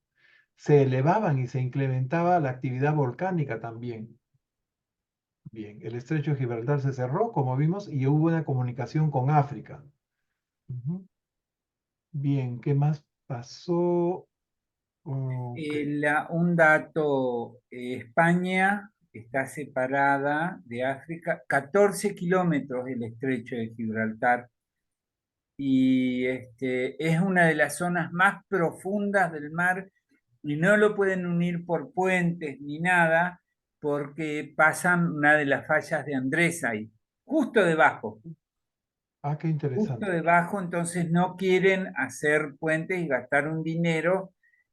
Se elevaban y se incrementaba la actividad volcánica también. Bien, el estrecho de Gibraltar se cerró, como vimos, y hubo una comunicación con África. Ujú. Bien, ¿qué más pasó? Ok. Un dato, España está separada de África 14 kilómetros del estrecho de Gibraltar y es una de las zonas más profundas del mar y no lo pueden unir por puentes ni nada porque pasan una de las fallas de Andrés ahí, justo debajo. Ah, qué Justo interesante. debajo, entonces no quieren hacer puentes y gastar un dinero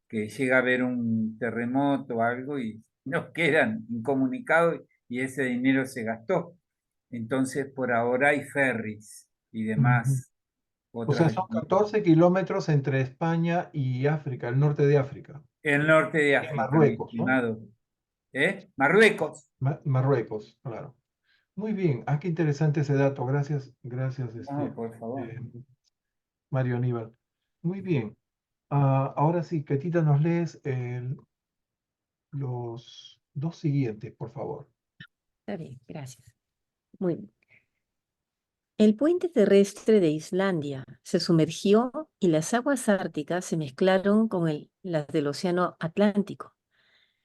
que llega a haber un terremoto o algo y nos quedan incomunicados y ese dinero se gastó. Entonces por ahora hay ferries y Ujú. demás O sea, otras. son 14 kilómetros entre España y África, el norte de África. El norte de Y África, mi Marruecos, ¿no? estimado. Marruecos. Marruecos, claro. Muy bien. Ah, qué interesante ese dato. Gracias, gracias, No, por favor. Mario Aníbal. Muy bien. Ah, ahora sí, Ketita, nos lees los dos siguientes, por favor. Está bien, gracias. Muy bien. El puente terrestre de Islandia se sumergió y las aguas árticas se mezclaron con las del Océano Atlántico.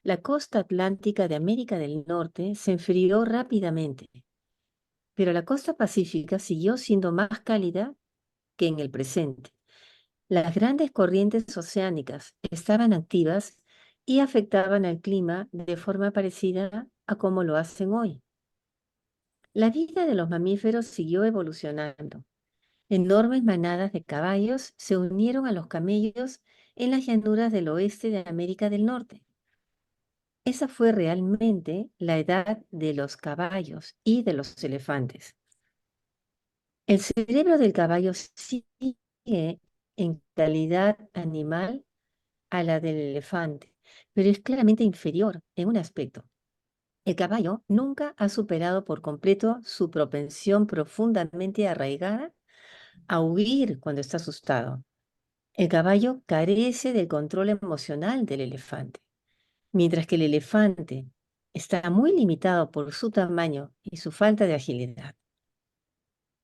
La costa atlántica de América del Norte se enfrió rápidamente, pero la costa pacífica siguió siendo más cálida que en el presente. Las grandes corrientes oceánicas estaban activas y afectaban al clima de forma parecida a como lo hacen hoy. La vida de los mamíferos siguió evolucionando. Enormes manadas de caballos se unieron a los camellos en las llanuras del oeste de América del Norte. Esa fue realmente la edad de los caballos y de los elefantes. El cerebro del caballo sigue en calidad animal a la del elefante, pero es claramente inferior en un aspecto. El caballo nunca ha superado por completo su propensión profundamente arraigada a huir cuando está asustado. El caballo carece del control emocional del elefante, mientras que el elefante está muy limitado por su tamaño y su falta de agilidad.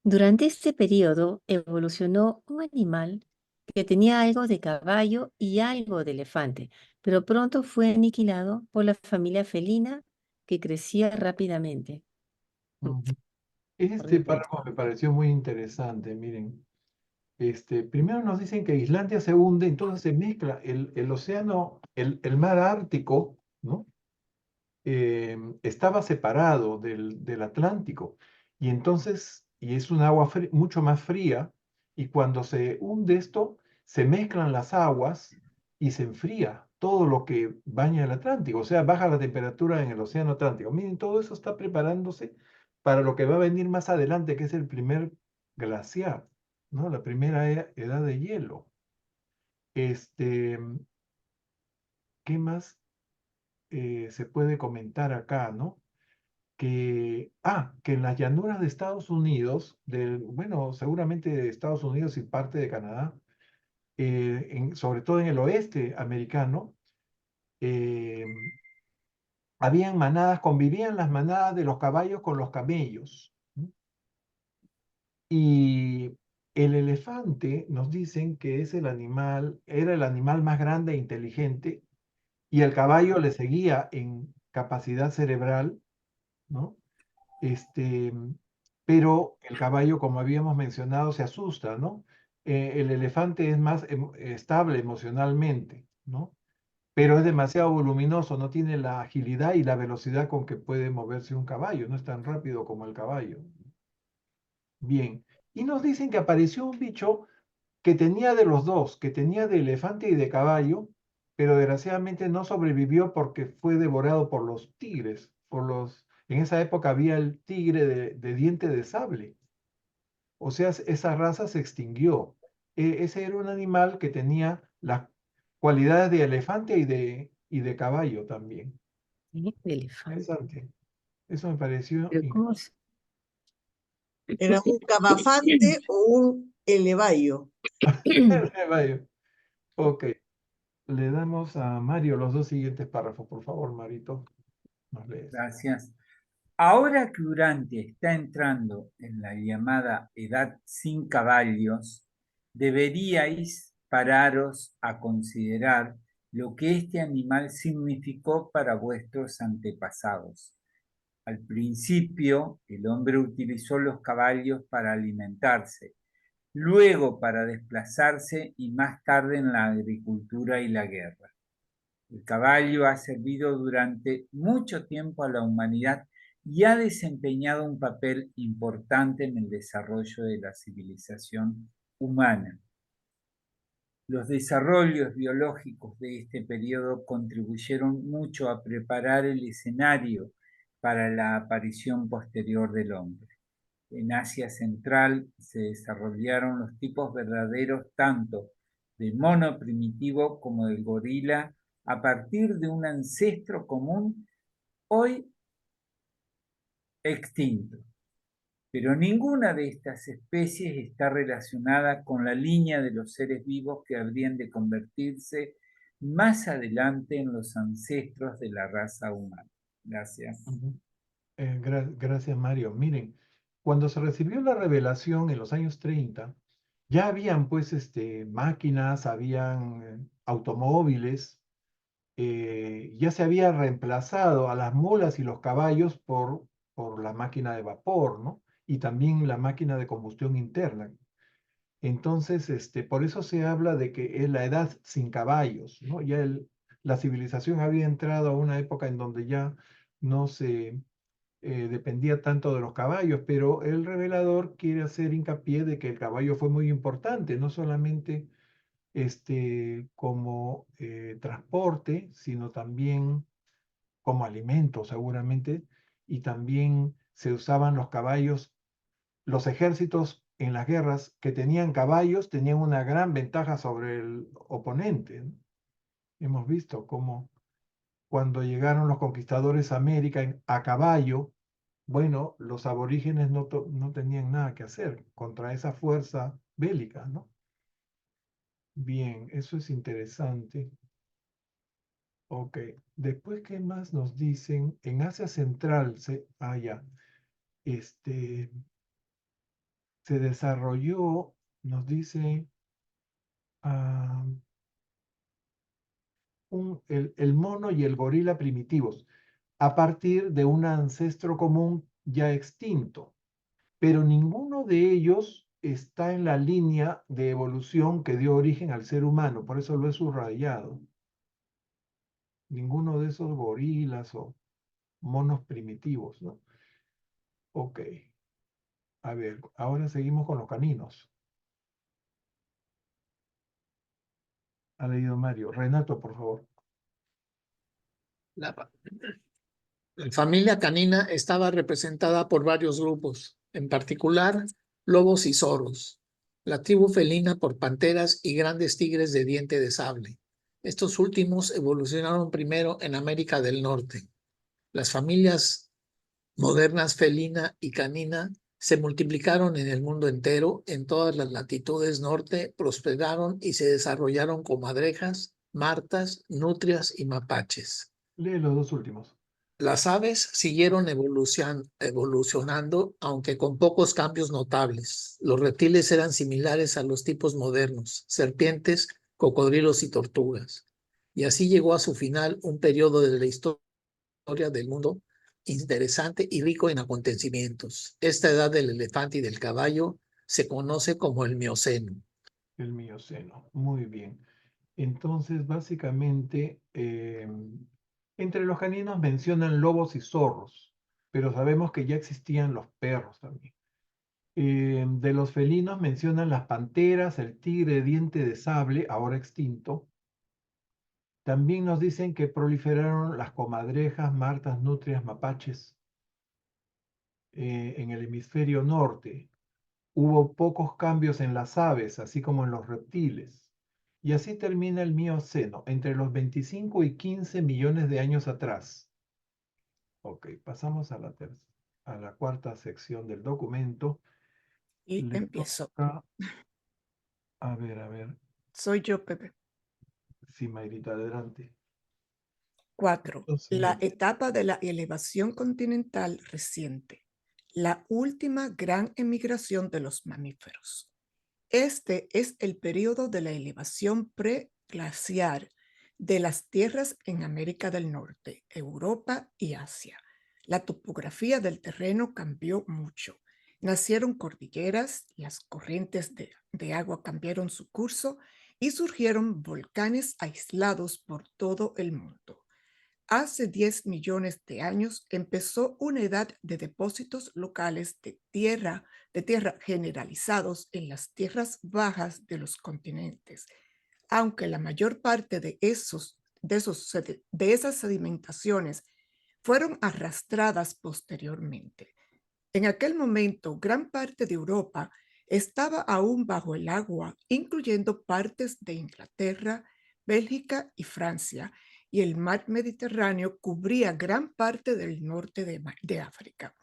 Durante este periodo evolucionó un animal que tenía algo de caballo y algo de elefante, pero pronto fue aniquilado por la familia felina que crecía rápidamente. Ujú. Este Horrible. párrafo me pareció muy interesante. Miren, primero nos dicen que Islandia se hunde, entonces se mezcla el océano, el mar Ártico, ¿no? Estaba separado del Atlántico y entonces, y es un agua mucho más fría, y cuando se hunde esto, se mezclan las aguas y se enfría todo lo que baña el Atlántico, o sea, baja la temperatura en el océano Atlántico. Miren, todo eso está preparándose para lo que va a venir más adelante, que es el primer glaciar, ¿no? La primera edad de hielo. Este, ¿Qué más se puede comentar acá, ¿no? Que en las llanuras de Estados Unidos, bueno, seguramente de Estados Unidos y parte de Canadá, sobre todo en el oeste americano, eh, habían manadas, convivían las manadas de los caballos con los camellos, ¿no? Y el elefante, nos dicen que es era el animal más grande e inteligente, y el caballo le seguía en capacidad cerebral, ¿no? Este, pero el caballo, como habíamos mencionado, se asusta, ¿no? El elefante es más estable emocionalmente, ¿no? Pero es demasiado voluminoso, no tiene la agilidad y la velocidad con que puede moverse un caballo, no es tan rápido como el caballo. Bien, y nos dicen que apareció un bicho que tenía de los dos, que tenía de elefante y de caballo, pero desgraciadamente no sobrevivió porque fue devorado por los tigres, en esa época había el tigre de diente de sable, o sea, esa raza se extinguió. Ese era un animal que tenía las cualidades de elefante y de caballo también. Elefante. Interesante. Eso me pareció Pero ¿cómo se- Era un cabafante o un elevallo. Vaya. Ok. Le damos a Mario los dos siguientes párrafos, por favor, Marito. Nos lees. Gracias. Ahora que Urantia está entrando en la llamada edad sin caballos, deberíais pararos a considerar lo que este animal significó para vuestros antepasados. Al principio, el hombre utilizó los caballos para alimentarse, luego para desplazarse y más tarde en la agricultura y la guerra. El caballo ha servido durante mucho tiempo a la humanidad y ha desempeñado un papel importante en el desarrollo de la civilización humana. Los desarrollos biológicos de este periodo contribuyeron mucho a preparar el escenario para la aparición posterior del hombre. En Asia Central se desarrollaron los tipos verdaderos tanto del mono primitivo como del gorila a partir de un ancestro común hoy extinto. Pero ninguna de estas especies está relacionada con la línea de los seres vivos que habrían de convertirse más adelante en los ancestros de la raza humana. Gracias. Gracias, Mario. Miren, cuando se recibió la revelación en los años 30, ya habían pues máquinas, habían automóviles, ya se había reemplazado a las mulas y los caballos por la máquina de vapor, ¿no? Y también la máquina de combustión interna. Entonces, por eso se habla de que es la edad sin caballos, ¿no? Ya la civilización había entrado a una época en donde ya no se dependía tanto de los caballos, pero el revelador quiere hacer hincapié de que el caballo fue muy importante, no solamente como transporte, sino también como alimento, seguramente, y también se usaban los caballos, los ejércitos en las guerras que tenían caballos tenían una gran ventaja sobre el oponente, ¿no? Hemos visto cómo cuando llegaron los conquistadores a América a caballo, bueno, los aborígenes no tenían nada que hacer contra esa fuerza bélica, ¿no? Bien, eso es interesante. Ok, después, ¿qué más nos dicen? En Asia Central, este, se desarrolló, nos dice, ah, el mono y el gorila primitivos, a partir de un ancestro común ya extinto, pero ninguno de ellos está en la línea de evolución que dio origen al ser humano, por eso lo he subrayado. Ninguno de esos gorilas o monos primitivos, ¿no? Ok. A ver, ahora seguimos con los caninos. Ha leído Mario. Renato, por favor. La familia canina estaba representada por varios grupos, en particular lobos y zorros. La tribu felina por panteras y grandes tigres de diente de sable. Estos últimos evolucionaron primero en América del Norte. Las familias modernas felina y canina se multiplicaron en el mundo entero, en todas las latitudes norte, prosperaron y se desarrollaron comadrejas, martas, nutrias y mapaches. Lee los dos últimos. Las aves siguieron evolucionando, aunque con pocos cambios notables. Los reptiles eran similares a los tipos modernos, serpientes, cocodrilos y tortugas. Y así llegó a su final un periodo de la historia del mundo interesante y rico en acontecimientos. Esta edad del elefante y del caballo se conoce como el Mioceno. El Mioceno. Muy bien. Entonces, básicamente, entre los caninos mencionan lobos y zorros, pero sabemos que ya existían los perros también. De los felinos mencionan las panteras, el tigre de diente de sable, ahora extinto. También nos dicen que proliferaron las comadrejas, martas, nutrias, mapaches en el hemisferio norte. Hubo pocos cambios en las aves, así como en los reptiles. Y así termina el Mioceno, entre los 25 y 15 millones de años atrás. Ok, pasamos a la cuarta sección del documento. Y Le empiezo. toca- a ver, Soy yo, Pepe. sí, Mayrita, adelante. 4. Entonces, La etapa de la elevación continental reciente. La última gran emigración de los mamíferos. Este es el periodo de la elevación preglaciar de las tierras en América del Norte, Europa y Asia. La topografía del terreno cambió mucho. Nacieron cordilleras, las corrientes de agua cambiaron su curso y surgieron volcanes aislados por todo el mundo. Hace 10 millones de años empezó una edad de depósitos locales de tierra generalizados en las tierras bajas de los continentes, aunque la mayor parte de esas sedimentaciones fueron arrastradas posteriormente. En aquel momento, gran parte de Europa estaba aún bajo el agua, incluyendo partes de Inglaterra, Bélgica y Francia, y el mar Mediterráneo cubría gran parte del norte de África.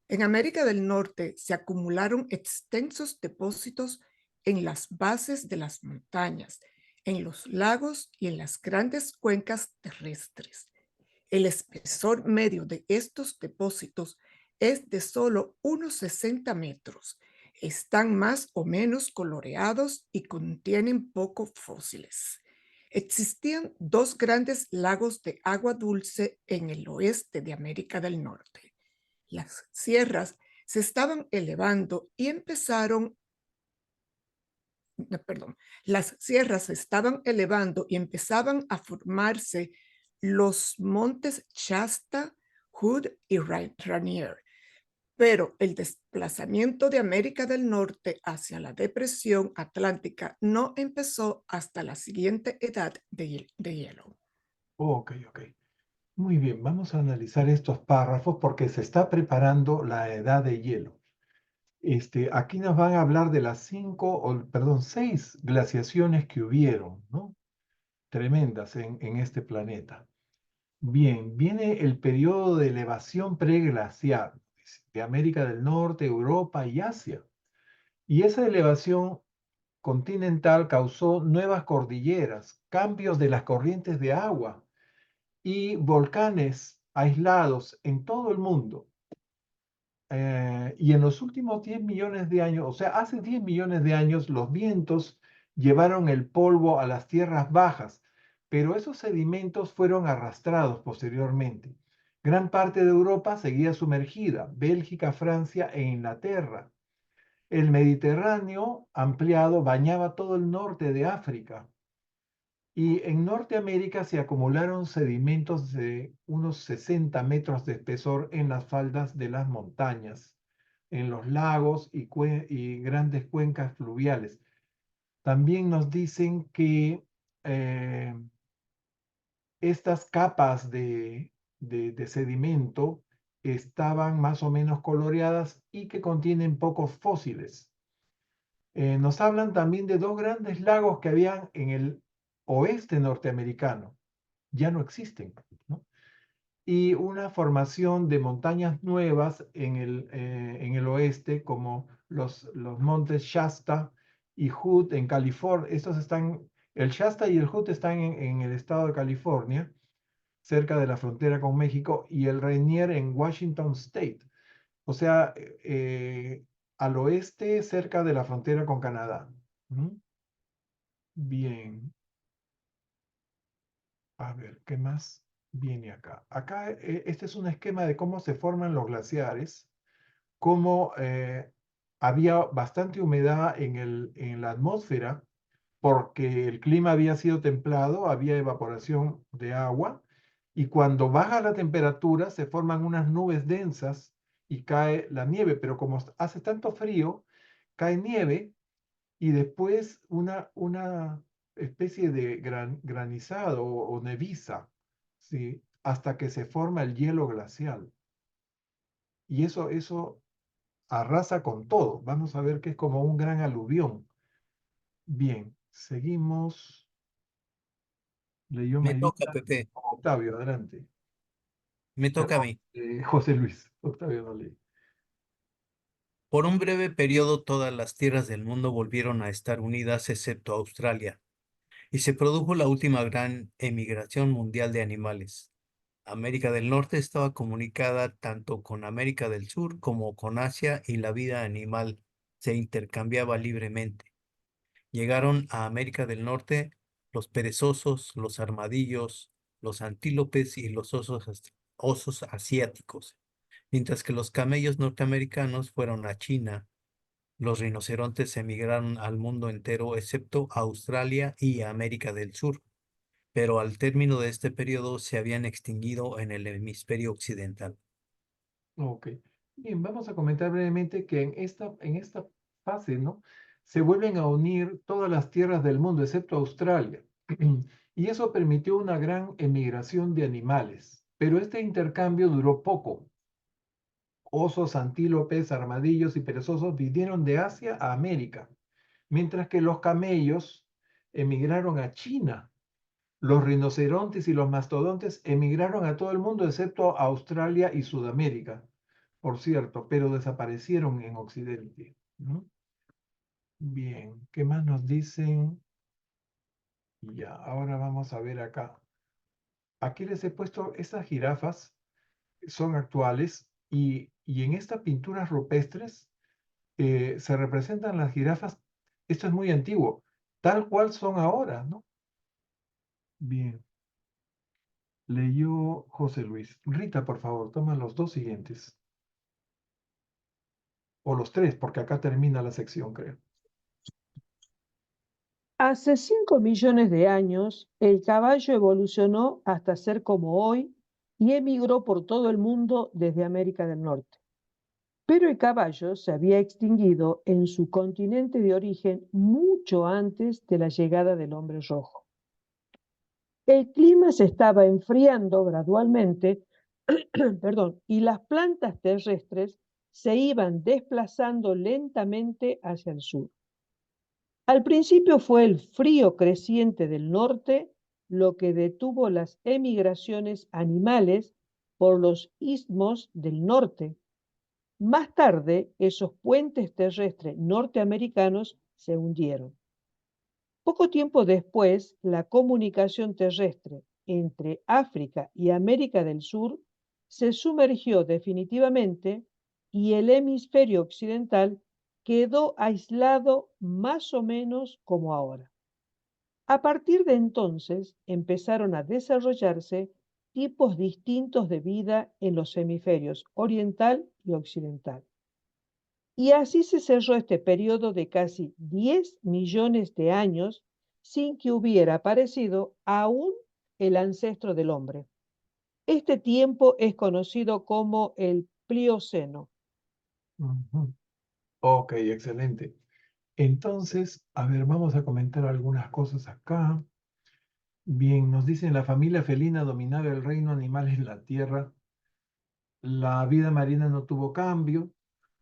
En América del Norte se acumularon extensos depósitos en las bases de las montañas, en los lagos y en las grandes cuencas terrestres. El espesor medio de estos depósitos es de solo unos 60 metros. Están más o menos coloreados y contienen pocos fósiles. Existían 2 grandes lagos de agua dulce en el oeste de América del Norte. Las sierras se estaban elevando y las sierras se estaban elevando y empezaban a formarse los montes Shasta, Hood y Rainier. Pero el desplazamiento de América del Norte hacia la depresión atlántica no empezó hasta la siguiente edad de hielo. ok. Muy bien, vamos a analizar estos párrafos porque se está preparando la edad de hielo. Aquí nos van a hablar de las 6 glaciaciones que hubieron, ¿no? Tremendas en este planeta. Bien, viene el periodo de elevación preglaciar de América del Norte, Europa y Asia. Y esa elevación continental causó nuevas cordilleras, cambios de las corrientes de agua y volcanes aislados en todo el mundo. Y en los últimos 10 millones de años, o sea, hace 10 millones de años, los vientos llevaron el polvo a las tierras bajas, pero esos sedimentos fueron arrastrados posteriormente. Gran parte de Europa seguía sumergida, Bélgica, Francia e Inglaterra. El Mediterráneo ampliado bañaba todo el norte de África. Y en Norteamérica se acumularon sedimentos de unos 60 metros de espesor en las faldas de las montañas, en los lagos y grandes cuencas fluviales. También nos dicen que estas capas de sedimento estaban más o menos coloreadas y que contienen pocos fósiles. Nos hablan también de 2 grandes lagos que habían en el oeste norteamericano. Ya no existen, ¿no? Y una formación de montañas nuevas en el oeste, como los montes Shasta y Hood en California. El Shasta y el Hood están en el estado de California, cerca de la frontera con México, y el Rainier en Washington State. O sea, al oeste, cerca de la frontera con Canadá. Bien. A ver, ¿qué más viene acá? Acá, este es un esquema de cómo se forman los glaciares, cómo había bastante humedad en la atmósfera, porque el clima había sido templado, había evaporación de agua, y cuando baja la temperatura se forman unas nubes densas y cae la nieve, pero como hace tanto frío, cae nieve y después una especie de granizado o neviza, ¿sí? Hasta que se forma el hielo glacial. Y eso arrasa con todo. Vamos a ver que es como un gran aluvión. Bien, seguimos. Leyó Me toca, Mayrita. Pepe. Octavio, adelante. Me toca a Perdón, mí. José Luis, Octavio no leí. Por un breve periodo, todas las tierras del mundo volvieron a estar unidas excepto Australia, y se produjo la última gran emigración mundial de animales. América del Norte estaba comunicada tanto con América del Sur como con Asia y la vida animal se intercambiaba libremente. Llegaron a América del Norte los perezosos, los armadillos, los antílopes y los osos asiáticos, mientras que los camellos norteamericanos fueron a China. Los rinocerontes emigraron al mundo entero excepto Australia y América del Sur, pero al término de este periodo se habían extinguido en el hemisferio occidental. Ok. Bien, vamos a comentar brevemente que en esta fase, ¿no? Se vuelven a unir todas las tierras del mundo, excepto Australia. Y eso permitió una gran emigración de animales. Pero este intercambio duró poco. Osos, antílopes, armadillos y perezosos vinieron de Asia a América, mientras que los camellos emigraron a China. Los rinocerontes y los mastodontes emigraron a todo el mundo excepto a Australia y Sudamérica, por cierto, pero desaparecieron en Occidente, ¿no? Bien, ¿qué más nos dicen? Ya, ahora vamos a ver acá. Aquí les he puesto estas jirafas, son actuales, y en estas pinturas rupestres se representan las jirafas, esto es muy antiguo, tal cual son ahora, ¿no? Bien. Leyó José Luis. Rita, por favor, toma los dos siguientes. O los tres, porque acá termina la sección, creo. Hace 5 millones de años, el caballo evolucionó hasta ser como hoy y emigró por todo el mundo desde América del Norte. Pero el caballo se había extinguido en su continente de origen mucho antes de la llegada del hombre rojo. El clima se estaba enfriando gradualmente, perdón, y las plantas terrestres se iban desplazando lentamente hacia el sur. Al principio fue el frío creciente del norte lo que detuvo las emigraciones animales por los istmos del norte. Más tarde, esos puentes terrestres norteamericanos se hundieron. Poco tiempo después, la comunicación terrestre entre África y América del Sur se sumergió definitivamente y el hemisferio occidental quedó aislado más o menos como ahora. A partir de entonces empezaron a desarrollarse tipos distintos de vida en los hemisferios oriental y occidental. Y así se cerró este periodo de casi 10 millones de años sin que hubiera aparecido aún el ancestro del hombre. Este tiempo es conocido como el Plioceno. Ujú. Ok, excelente. Entonces, a ver, vamos a comentar algunas cosas acá. Bien, nos dicen la familia felina dominaba el reino animal en la tierra. La vida marina no tuvo cambio.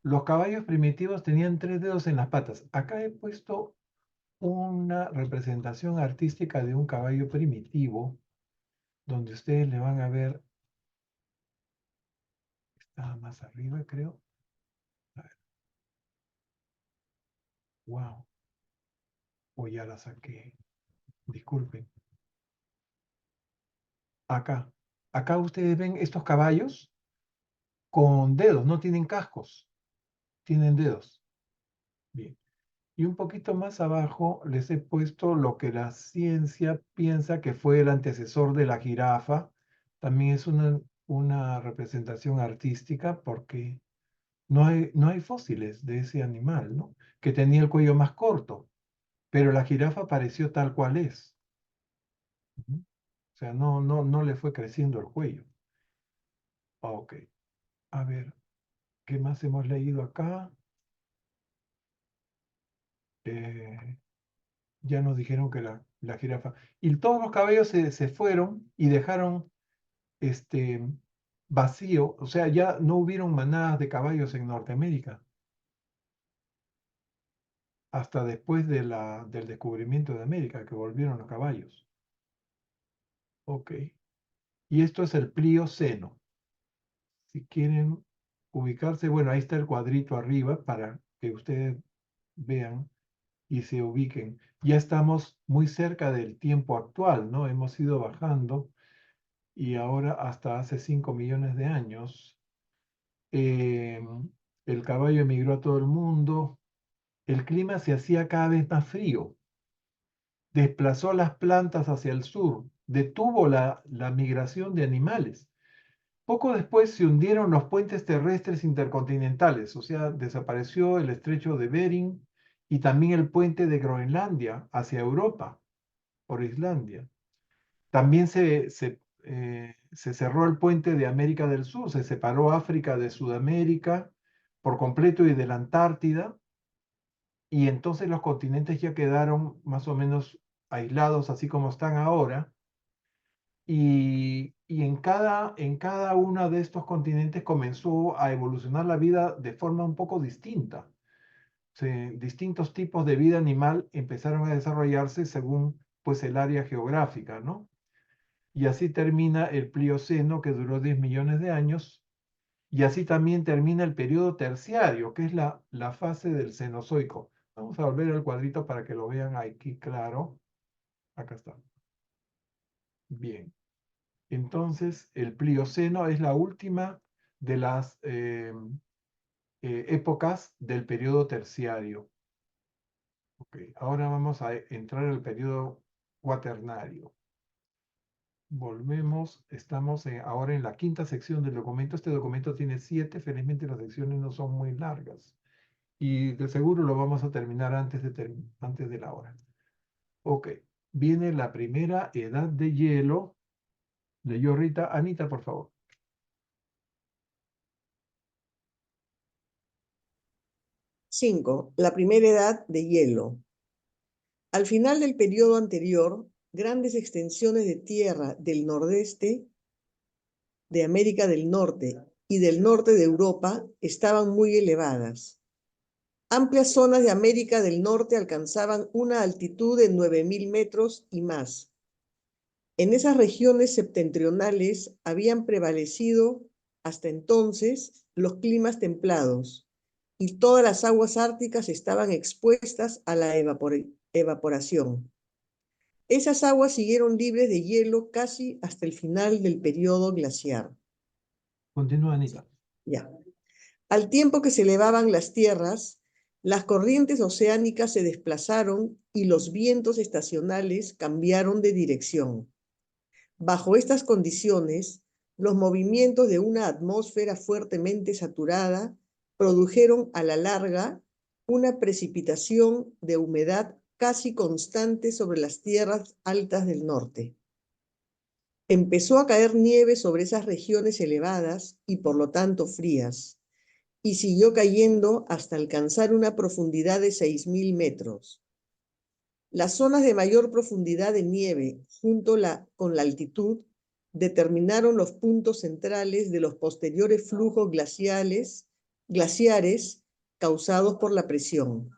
Los caballos primitivos tenían 3 dedos en las patas. Acá he puesto una representación artística de un caballo primitivo, donde ustedes le van a ver, está más arriba, creo. A ver. Wow. O ya la saqué. Disculpen. Acá. Acá ustedes ven estos caballos con dedos, no tienen cascos, tienen dedos. Bien. Y un poquito más abajo les he puesto lo que la ciencia piensa que fue el antecesor de la jirafa. También es una representación artística porque no hay fósiles de ese animal, ¿no? Que tenía el cuello más corto, pero la jirafa apareció tal cual es. Ujú. O sea, no le fue creciendo el cuello. Ok, a ver, ¿qué más hemos leído acá? Ya nos dijeron que la jirafa. Y todos los caballos se fueron y dejaron este vacío, o sea, ya no hubieron manadas de caballos en Norteamérica hasta después del descubrimiento de América, que volvieron los caballos. Ok. Y esto es el Plioceno. Si quieren ubicarse, bueno, ahí está el cuadrito arriba para que ustedes vean y se ubiquen. Ya estamos muy cerca del tiempo actual, ¿no? Hemos ido bajando y ahora hasta hace 5 millones de años. El caballo emigró a todo el mundo. El clima se hacía cada vez más frío. Desplazó las plantas hacia el sur. Detuvo la migración de animales. Poco después se hundieron los puentes terrestres intercontinentales, o sea, desapareció el estrecho de Bering y también el puente de Groenlandia hacia Europa, por Islandia. También se cerró el puente de América del Sur, se separó África de Sudamérica por completo y de la Antártida, y entonces los continentes ya quedaron más o menos aislados, así como están ahora. Y en cada uno de estos continentes comenzó a evolucionar la vida de forma un poco distinta. Distintos tipos de vida animal empezaron a desarrollarse según pues el área geográfica, ¿no? Y así termina el Plioceno, que duró 10 millones de años, y así también termina el periodo terciario, que es la fase del Cenozoico. Vamos a volver al cuadrito para que lo vean aquí claro. Acá está. Bien. Entonces, el Plioceno es la última de las épocas del periodo terciario. Okay. Ahora vamos a entrar al periodo cuaternario. Volvemos, estamos ahora en la quinta sección del documento. Este documento tiene 7, felizmente las secciones no son muy largas. Y de seguro lo vamos a terminar antes de la hora. Ok, viene la primera edad de hielo. Leyó Rita. Anita, por favor. 5. La primera edad de hielo. Al final del periodo anterior, grandes extensiones de tierra del nordeste de América del Norte y del norte de Europa estaban muy elevadas. Amplias zonas de América del Norte alcanzaban una altitud de 9.000 metros y más. En esas regiones septentrionales habían prevalecido hasta entonces los climas templados y todas las aguas árticas estaban expuestas a la evaporación. Esas aguas siguieron libres de hielo casi hasta el final del periodo glaciar. Continúa, Anita. Ya. Al tiempo que se elevaban las tierras, las corrientes oceánicas se desplazaron y los vientos estacionales cambiaron de dirección. Bajo estas condiciones, los movimientos de una atmósfera fuertemente saturada produjeron a la larga una precipitación de humedad casi constante sobre las tierras altas del norte. Empezó a caer nieve sobre esas regiones elevadas y por lo tanto frías, y siguió cayendo hasta alcanzar una profundidad de 6.000 metros. Las zonas de mayor profundidad de nieve, junto con la altitud, determinaron los puntos centrales de los posteriores flujos glaciares causados por la presión.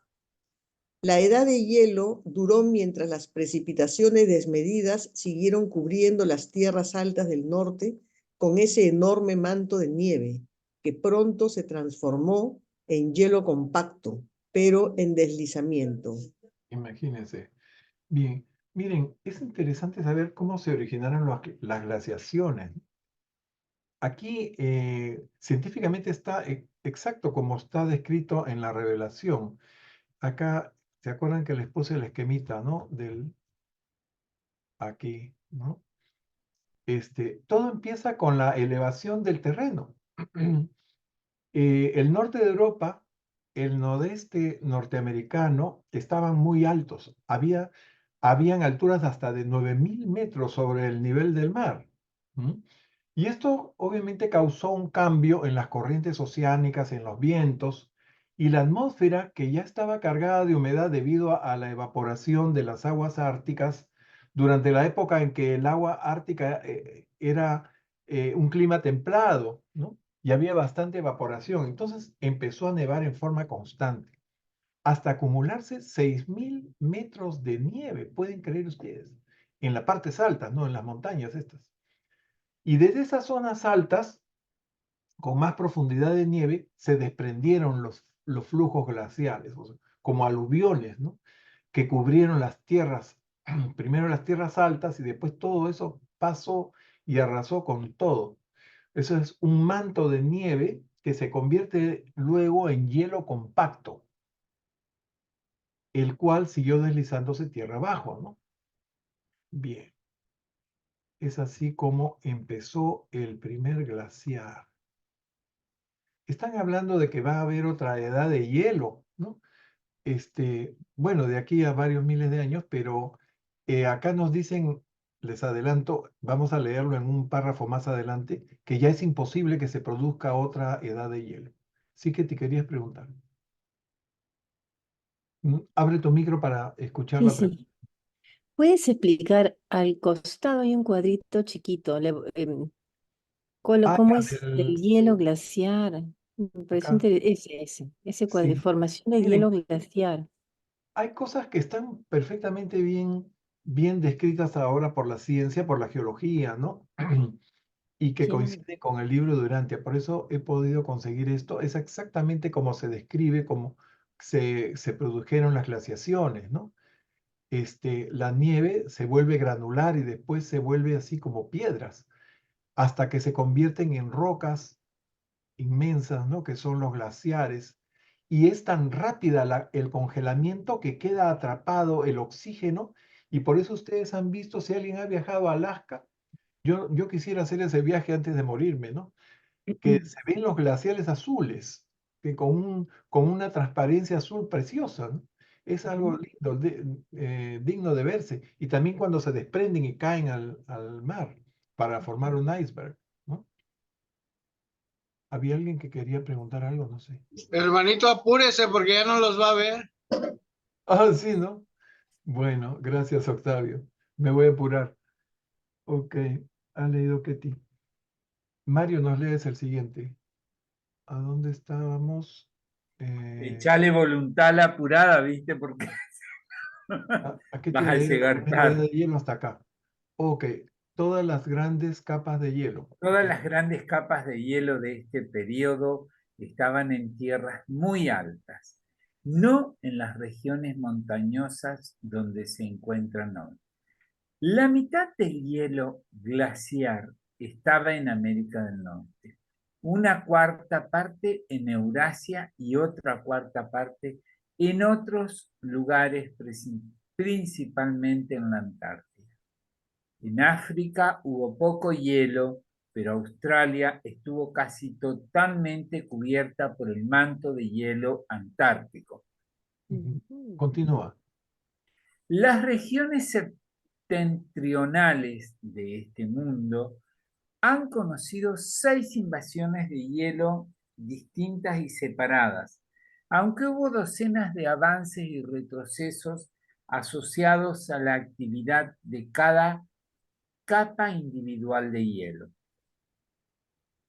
La edad de hielo duró mientras las precipitaciones desmedidas siguieron cubriendo las tierras altas del norte con ese enorme manto de nieve, que pronto se transformó en hielo compacto, pero en deslizamiento. Imagínense. Bien, miren, es interesante saber cómo se originaron las glaciaciones. Aquí científicamente está exacto como está descrito en la revelación. Acá, ¿se acuerdan que les puse el esquemita, ¿no? Aquí, ¿no? Todo empieza con la elevación del terreno. El norte de Europa, el nordeste norteamericano, estaban muy altos. Habían alturas hasta de 9.000 metros sobre el nivel del mar. Y esto obviamente causó un cambio en las corrientes oceánicas, en los vientos, y la atmósfera, que ya estaba cargada de humedad debido a la evaporación de las aguas árticas durante la época en que el agua ártica era un clima templado, ¿no? Y había bastante evaporación. Entonces empezó a nevar en forma constante, hasta acumularse 6.000 metros de nieve, pueden creer ustedes, en las partes altas, ¿no? En las montañas estas. Y desde esas zonas altas con más profundidad de nieve, se desprendieron los flujos glaciales, o sea, como aluviones, ¿no? Que cubrieron las tierras, primero las tierras altas y después todo eso pasó y arrasó con todo. Eso es un manto de nieve que se convierte luego en hielo compacto, el cual siguió deslizándose tierra abajo, ¿no? Bien. Es así como empezó el primer glaciar. Están hablando de que va a haber otra edad de hielo, ¿no? Bueno, de aquí a varios miles de años, pero acá nos dicen, les adelanto, vamos a leerlo en un párrafo más adelante, que ya es imposible que se produzca otra edad de hielo. Sí que te querías preguntar. Abre tu micro para escuchar Sí, la pregunta. sí. ¿Puedes explicar al costado hay un cuadrito chiquito? Ah, ¿Cómo ya, es del hielo glaciar? Me pareció acá. ese cuadro, Sí. formación del Miren, hielo glaciar. hay cosas que están perfectamente bien descritas ahora por la ciencia, por la geología, ¿no? Y que Sí. coincide con el libro de Durantia. Por eso he podido conseguir esto. Es exactamente como se describe, cómo se produjeron las glaciaciones, ¿no? La nieve se vuelve granular y después se vuelve así como piedras, hasta que se convierten en rocas inmensas, ¿no? Que son los glaciares. Y es tan rápida el congelamiento que queda atrapado el oxígeno. Y por eso ustedes han visto, si alguien ha viajado a Alaska, yo quisiera hacer ese viaje antes de morirme, ¿no? Que se ven los glaciales azules, que con una transparencia azul preciosa, ¿no? Es algo lindo, digno de verse. Y también cuando se desprenden y caen al mar para formar un iceberg, ¿no? ¿Había alguien que quería preguntar algo? No sé. Hermanito, apúrese porque ya no los va a ver. Ah, sí, ¿no? Bueno, gracias, Octavio. Me voy a apurar. Ok, ha leído Ketty. Mario, nos lees el siguiente. ¿A dónde estábamos? Echale voluntad a la apurada, ¿viste? Porque ¿A qué vas tiene a que ir la llegar primera edad de tarde. hielo hasta acá? Ok, todas las grandes capas de hielo. Todas las grandes capas de hielo de este periodo estaban en tierras muy altas, no en las regiones montañosas donde se encuentran hoy. La mitad del hielo glaciar estaba en América del Norte, una cuarta parte en Eurasia y otra cuarta parte en otros lugares, principalmente en la Antártida. En África hubo poco hielo, pero Australia estuvo casi totalmente cubierta por el manto de hielo antártico. Continúa. Las regiones septentrionales de este mundo han conocido 6 invasiones de hielo distintas y separadas, aunque hubo docenas de avances y retrocesos asociados a la actividad de cada capa individual de hielo.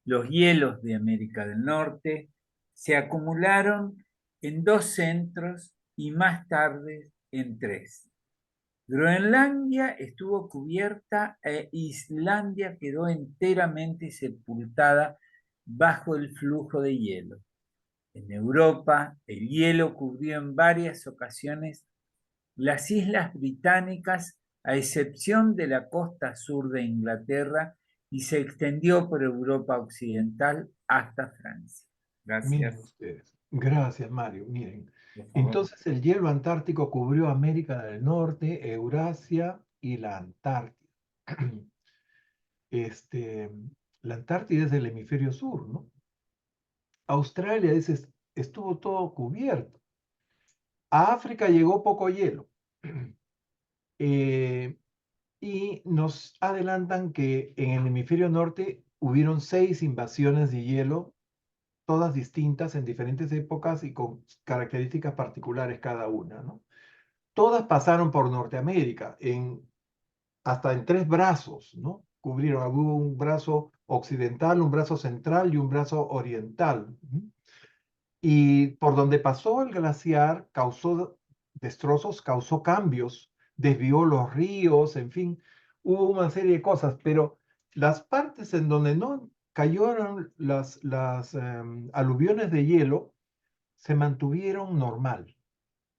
Los hielos de América del Norte se acumularon en 2 centros y más tarde en 3. Groenlandia estuvo cubierta e Islandia quedó enteramente sepultada bajo el flujo de hielo. En Europa, el hielo cubrió en varias ocasiones las islas británicas, a excepción de la costa sur de Inglaterra, y se extendió por Europa occidental hasta Francia. Miren Gracias. ustedes. Gracias, Mario. Miren. Por favor. Entonces el hielo antártico cubrió América del Norte, Eurasia y la Antártida. La Antártida es del hemisferio sur, ¿no? Australia estuvo todo cubierto. A África llegó poco hielo. Y nos adelantan que en el hemisferio norte hubieron 6 invasiones de hielo, todas distintas en diferentes épocas y con características particulares cada una, ¿no? Todas pasaron por Norteamérica, hasta en 3 brazos, ¿no? Cubrieron, hubo un brazo occidental, un brazo central y un brazo oriental. Y por donde pasó el glaciar causó destrozos, causó cambios, desvió los ríos, en fin, hubo una serie de cosas, pero las partes en donde no cayeron las aluviones de hielo, se mantuvieron normal.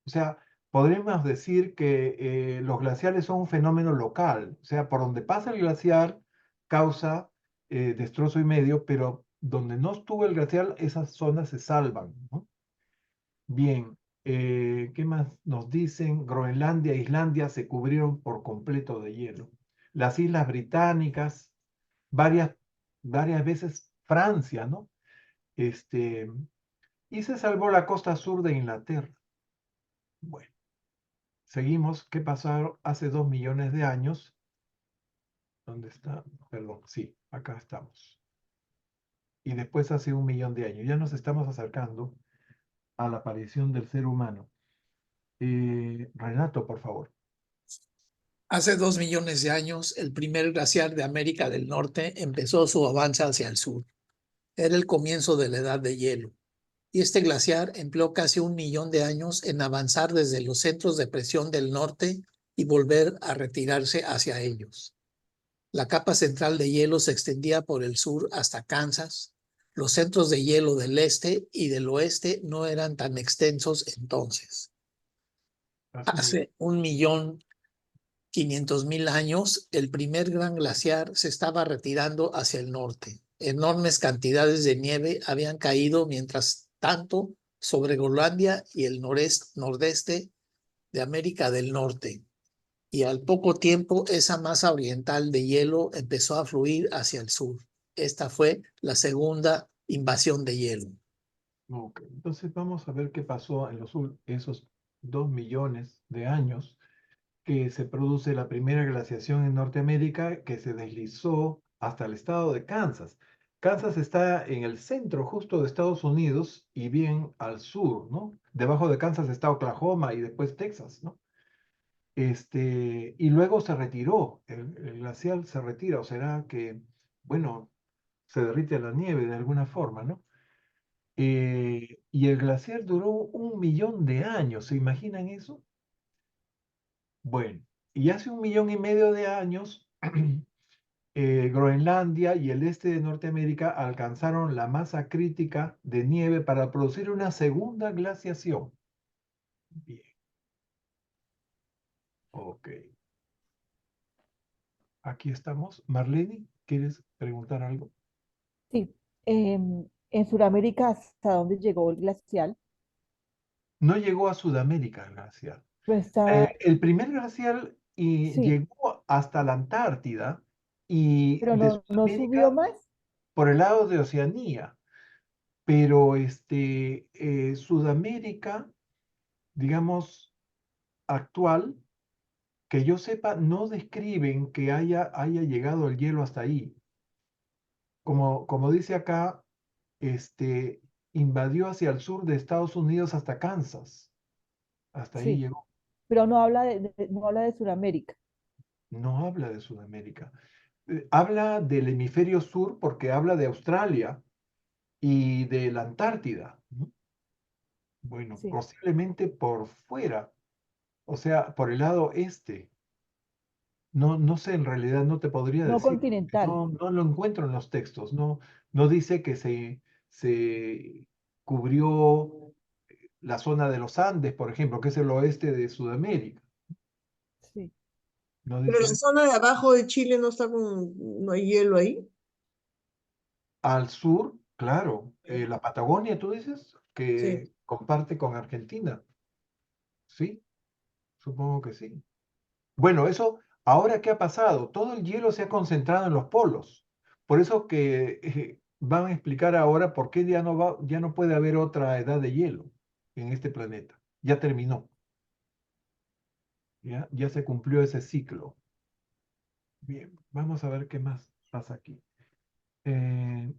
O sea, podríamos decir que los glaciares son un fenómeno local. O sea, por donde pasa el glaciar causa destrozo y medio, pero donde no estuvo el glaciar, esas zonas se salvan, ¿no? Bien, ¿qué más nos dicen? Groenlandia e Islandia se cubrieron por completo de hielo. Las Islas Británicas, varias veces Francia, ¿no? Y se salvó la costa sur de Inglaterra. Bueno, seguimos. ¿Qué pasó hace 2 millones de años? ¿Dónde está? Perdón, sí, acá estamos. Y después hace 1 millón de años. Ya nos estamos acercando a la aparición del ser humano. Renato, por favor. Hace 2 millones de años, el primer glaciar de América del Norte empezó su avance hacia el sur. Era el comienzo de la edad de hielo. Y este glaciar empleó casi 1 millón de años en avanzar desde los centros de presión del norte y volver a retirarse hacia ellos. La capa central de hielo se extendía por el sur hasta Kansas. Los centros de hielo del este y del oeste no eran tan extensos entonces. Hace 1.500.000 años, el primer gran glaciar se estaba retirando hacia el norte. Enormes cantidades de nieve habían caído mientras tanto sobre Groenlandia y el nordeste de América del Norte. Y al poco tiempo esa masa oriental de hielo empezó a fluir hacia el sur. Esta fue la segunda invasión de hielo. Ok, entonces vamos a ver qué pasó en esos 2 millones de años que se produce la primera glaciación en Norteamérica que se deslizó hasta el estado de Kansas. Kansas está en el centro justo de Estados Unidos y bien al sur, ¿no? Debajo de Kansas está Oklahoma y después Texas, ¿no? Y luego se retiró, el glacial se retira, o será que, bueno, se derrite la nieve de alguna forma, ¿no? Y el glaciar duró 1 millón de años, ¿se imaginan eso? Bueno, y hace 1,5 millones de años, Groenlandia y el este de Norteamérica alcanzaron la masa crítica de nieve para producir una segunda glaciación. Bien. Ok. Aquí estamos. Marlene, ¿quieres preguntar algo? Sí, en Sudamérica, ¿hasta dónde llegó el glacial? No llegó a Sudamérica el glaciar. Pero está, El primer glacial sí, llegó hasta la Antártida y pero de no subió Sudamérica más. por el lado de Oceanía. Pero Sudamérica, digamos, actual, que yo sepa, no describen que haya llegado el hielo hasta ahí. Como dice acá, invadió hacia el sur de Estados Unidos hasta Kansas. Hasta ahí Sí, llegó. pero no habla no habla de Sudamérica. No habla de Sudamérica. Habla del hemisferio sur porque habla de Australia y de la Antártida, ¿no? Bueno, Sí, posiblemente por fuera, o sea, por el lado este. No sé, en realidad no te podría no decir, porque continental. no lo encuentro en los textos, no dice que se cubrió la zona de los Andes, por ejemplo, que es el oeste de Sudamérica. Sí. No Pero la dice zona de abajo de Chile no hay hielo ahí. al sur, claro, Sí. la Patagonia, tú dices, Sí. que comparte con Argentina. Sí, supongo que sí. Bueno, eso, ahora qué ha pasado, todo el hielo se ha concentrado en los polos. Por eso que van a explicar ahora por qué ya no puede haber otra edad de hielo en este planeta. Ya terminó. Ya se cumplió ese ciclo. Bien, vamos a ver qué más pasa aquí. Eh,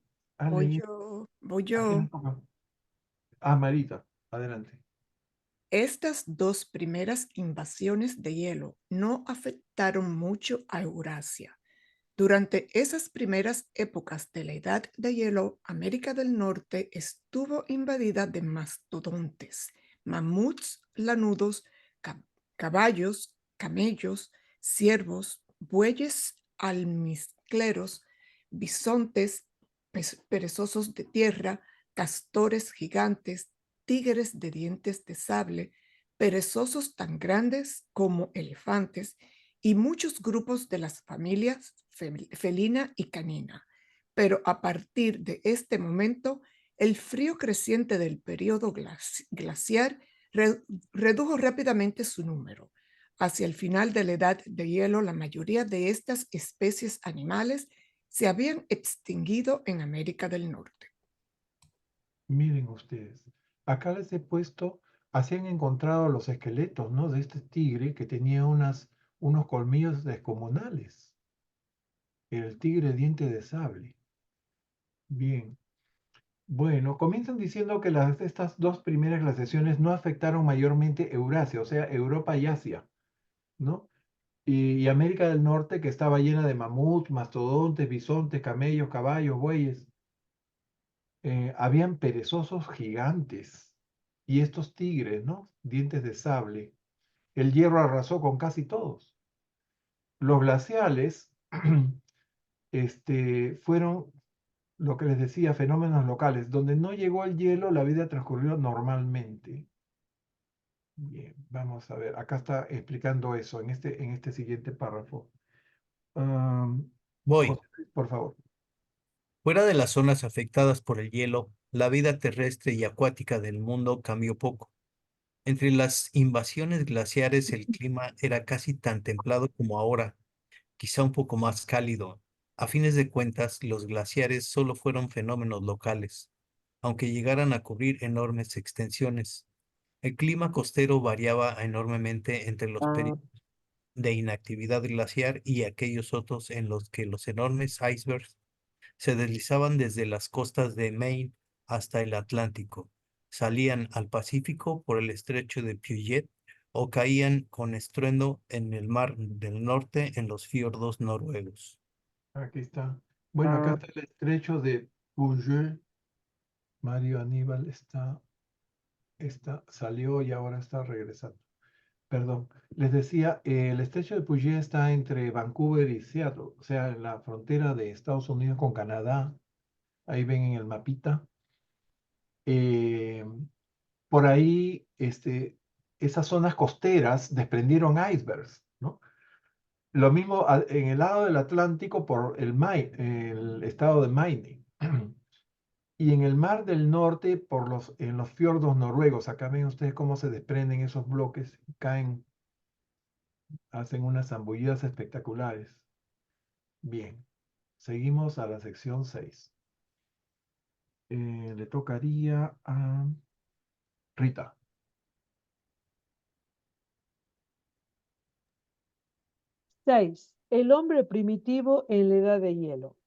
Voy Ale, yo, voy ¿a quién yo. le toca? Ah, Marita, adelante. Estas dos primeras invasiones de hielo no afectaron mucho a Eurasia. Durante esas primeras épocas de la Edad de Hielo, América del Norte estuvo invadida de mastodontes, mamuts lanudos, caballos, camellos, ciervos, bueyes almizcleros, bisontes, perezosos de tierra, castores gigantes, tigres de dientes de sable, perezosos tan grandes como elefantes y muchos grupos de las familias felina y canina. Pero a partir de este momento, el frío creciente del periodo glaciar redujo rápidamente su número. Hacia el final de la edad de hielo, la mayoría de estas especies animales se habían extinguido en América del Norte. Miren ustedes, acá les he puesto, así han encontrado los esqueletos, ¿no? De este tigre que tenía unos colmillos descomunales. El tigre diente de sable. Bien. Bueno, comienzan diciendo que estas dos primeras glaciaciones no afectaron mayormente Eurasia, o sea, Europa y Asia, ¿no? Y América del Norte, que estaba llena de mamuts, mastodontes, bisontes, camellos, caballos, bueyes. Habían perezosos gigantes y estos tigres, ¿no? Dientes de sable. El hierro arrasó con casi todos. Los glaciales fueron, lo que les decía, fenómenos locales. Donde no llegó el hielo, la vida transcurrió normalmente. Bien, vamos a ver. Acá está explicando eso en este siguiente párrafo. Voy. José, por favor. Fuera de las zonas afectadas por el hielo, la vida terrestre y acuática del mundo cambió poco. Entre las invasiones glaciares el clima era casi tan templado como ahora, quizá un poco más cálido. A fines de cuentas, los glaciares solo fueron fenómenos locales, aunque llegaran a cubrir enormes extensiones. El clima costero variaba enormemente entre los periodos de inactividad glaciar y aquellos otros en los que los enormes icebergs se deslizaban desde las costas de Maine hasta el Atlántico, salían al Pacífico por el estrecho de Puget o caían con estruendo en el Mar del Norte en los fiordos noruegos. Aquí está. Bueno, acá está el estrecho de Puget. Mario Aníbal salió y ahora está regresando. Perdón, les decía, el estrecho de Puget está entre Vancouver y Seattle, o sea, en la frontera de Estados Unidos con Canadá. Ahí ven en el mapita. Por ahí, esas zonas costeras desprendieron icebergs, ¿no? Lo mismo en el lado del Atlántico por el estado de Maine. Y en el Mar del Norte, en los fiordos noruegos, acá ven ustedes cómo se desprenden esos bloques, caen, hacen unas zambullidas espectaculares. Bien, seguimos a la sección 6. Le tocaría a Rita. El hombre primitivo en la edad de hielo.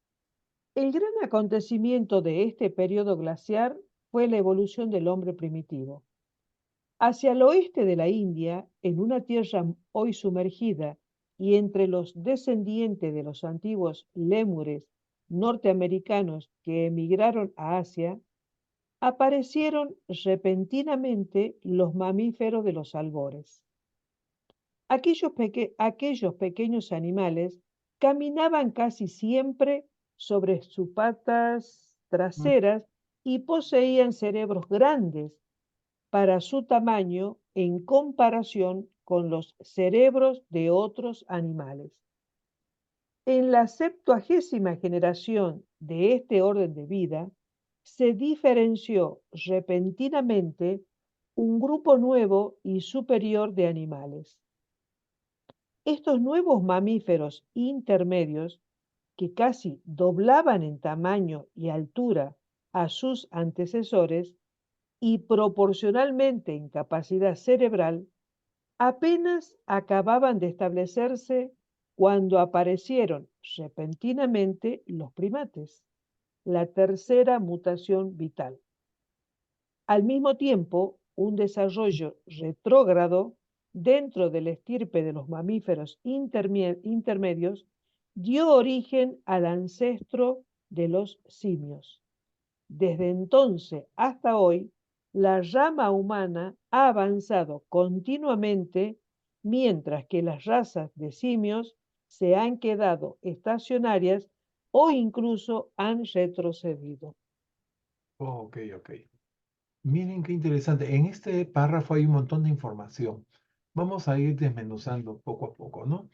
El gran acontecimiento de este periodo glaciar fue la evolución del hombre primitivo. Hacia el oeste de la India, en una tierra hoy sumergida y entre los descendientes de los antiguos lémures norteamericanos que emigraron a Asia, aparecieron repentinamente los mamíferos de los albores. Aquellos pequeños animales caminaban casi siempre sobre sus patas traseras y poseían cerebros grandes para su tamaño en comparación con los cerebros de otros animales. En la 70ª generación de este orden de vida, se diferenció repentinamente un grupo nuevo y superior de animales. Estos nuevos mamíferos intermedios, que casi doblaban en tamaño y altura a sus antecesores y proporcionalmente en capacidad cerebral, apenas acababan de establecerse cuando aparecieron repentinamente los primates, la tercera mutación vital. Al mismo tiempo, un desarrollo retrógrado dentro de la estirpe de los mamíferos intermedios dio origen al ancestro de los simios. Desde entonces hasta hoy, la rama humana ha avanzado continuamente, mientras que las razas de simios se han quedado estacionarias o incluso han retrocedido. Ok, ok. Miren qué interesante. En este párrafo hay un montón de información. Vamos a ir desmenuzando poco a poco, ¿no?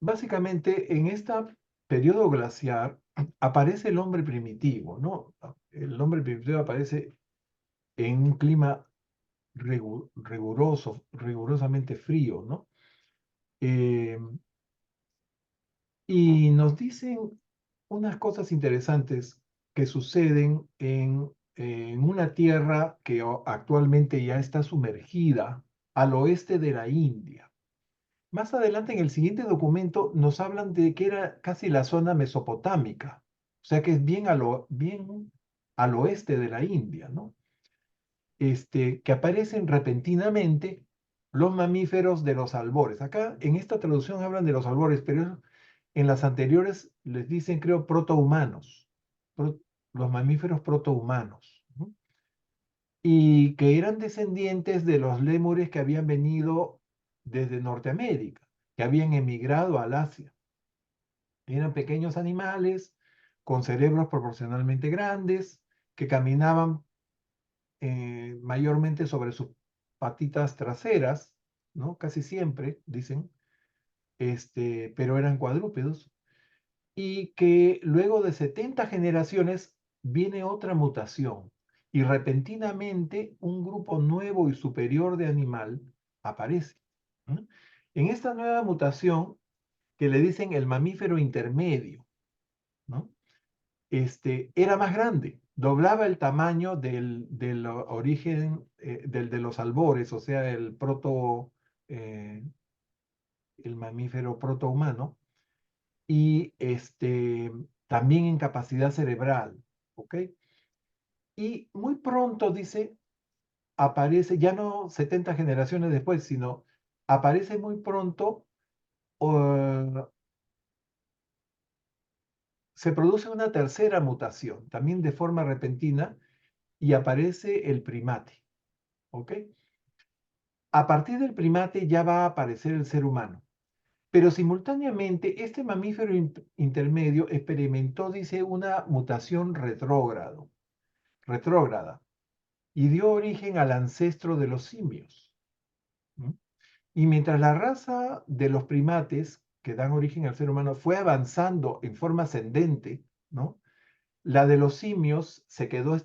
Básicamente, en este periodo glaciar aparece el hombre primitivo, ¿no? El hombre primitivo aparece en un clima rigurosamente frío, ¿no? Y nos dicen unas cosas interesantes que suceden en una tierra que actualmente ya está sumergida al oeste de la India. Más adelante en el siguiente documento nos hablan de que era casi la zona mesopotámica, o sea que es bien al oeste de la India, ¿no? Que aparecen repentinamente los mamíferos de los albores. Acá en esta traducción hablan de los albores, pero en las anteriores les dicen, creo, protohumanos, los mamíferos protohumanos, ¿no? Y que eran descendientes de los lémures que habían venido desde Norteamérica, que habían emigrado al Asia. Eran pequeños animales con cerebros proporcionalmente grandes, que caminaban mayormente sobre sus patitas traseras, ¿no? Casi siempre, dicen, pero eran cuadrúpedos, y que luego de 70 generaciones viene otra mutación, y repentinamente un grupo nuevo y superior de animal aparece, ¿no? En esta nueva mutación, que le dicen el mamífero intermedio, ¿no? Era más grande, doblaba el tamaño del origen del de los albores, o sea, el mamífero protohumano, y también en capacidad cerebral, ¿ok? Y muy pronto, dice, aparece, ya no 70 generaciones después, sino aparece muy pronto, se produce una tercera mutación, también de forma repentina, y aparece el primate, ¿ok? A partir del primate ya va a aparecer el ser humano, pero simultáneamente este mamífero intermedio experimentó, dice, una mutación retrógrada, y dio origen al ancestro de los simios. ¿Mm? Y mientras la raza de los primates que dan origen al ser humano fue avanzando en forma ascendente, ¿no? La de los simios se quedó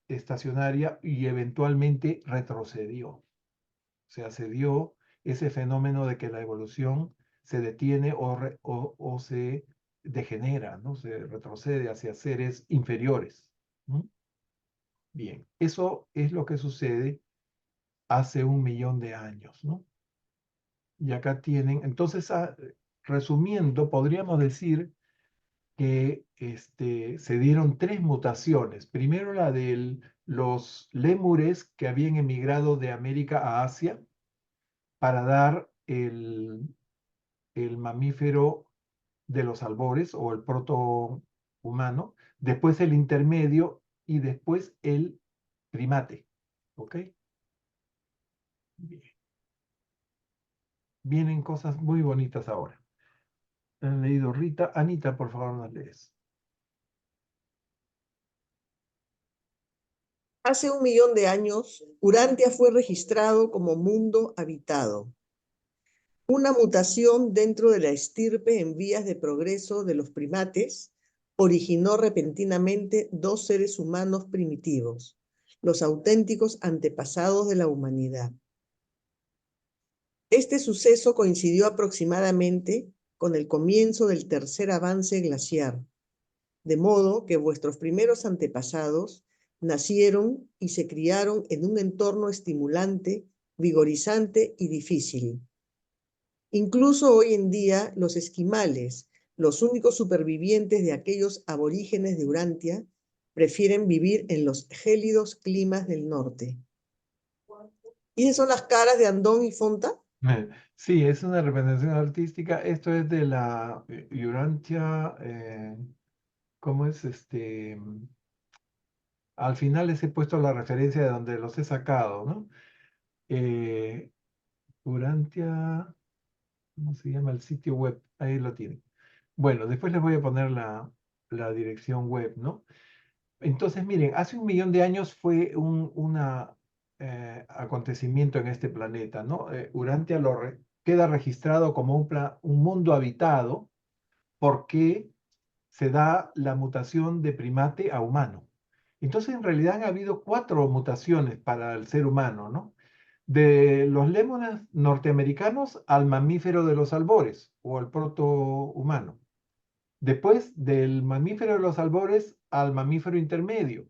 estacionaria y eventualmente retrocedió. O sea, se dio ese fenómeno de que la evolución se detiene o se degenera, ¿no? Se retrocede hacia seres inferiores, ¿no? Bien, eso es lo que sucede hace 1.000.000 de años, ¿no? Y acá tienen, entonces, resumiendo, podríamos decir que se dieron 3 mutaciones. Primero la de los lémures que habían emigrado de América a Asia para dar el mamífero de los albores o el protohumano, después el intermedio y después el primate. ¿Ok? Bien. Vienen cosas muy bonitas ahora. Han leído Rita. Anita, por favor, nos lees. Hace 1.000.000 de años, Urantia fue registrado como mundo habitado. Una mutación dentro de la estirpe en vías de progreso de los primates originó repentinamente 2 seres humanos primitivos, los auténticos antepasados de la humanidad. Este suceso coincidió aproximadamente con el comienzo del tercer avance glaciar, de modo que vuestros primeros antepasados nacieron y se criaron en un entorno estimulante, vigorizante y difícil. Incluso hoy en día, los esquimales, los únicos supervivientes de aquellos aborígenes de Urantia, prefieren vivir en los gélidos climas del norte. ¿Y esas son las caras de Andón y Fonta? Sí, es una representación artística. Esto es de la Urantia, ¿cómo es? Al final les he puesto la referencia de donde los he sacado, ¿no? Urantia, ¿cómo se llama el sitio web? Ahí lo tienen. Bueno, después les voy a poner la dirección web, ¿no? Entonces, miren, hace 1 millón de años fue un acontecimiento en este planeta, ¿no? Urantia queda registrado como un mundo habitado porque se da la mutación de primate a humano. Entonces, en realidad han habido 4 mutaciones para el ser humano, ¿no? De los lémures norteamericanos al mamífero de los albores o al protohumano. Después del mamífero de los albores al mamífero intermedio.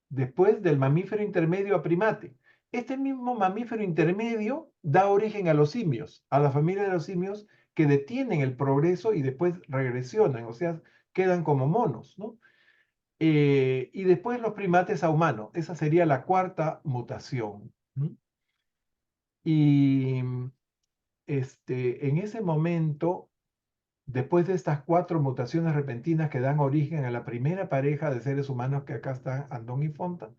Después del mamífero intermedio a primate. Este mismo mamífero intermedio da origen a los simios, a la familia de los simios que detienen el progreso y después regresionan, o sea, quedan como monos, ¿no? Y después los primates a humanos. Esa sería la 4ª mutación. Y en ese momento, después de estas 4 mutaciones repentinas que dan origen a la primera pareja de seres humanos, que acá están Andón y Fonta,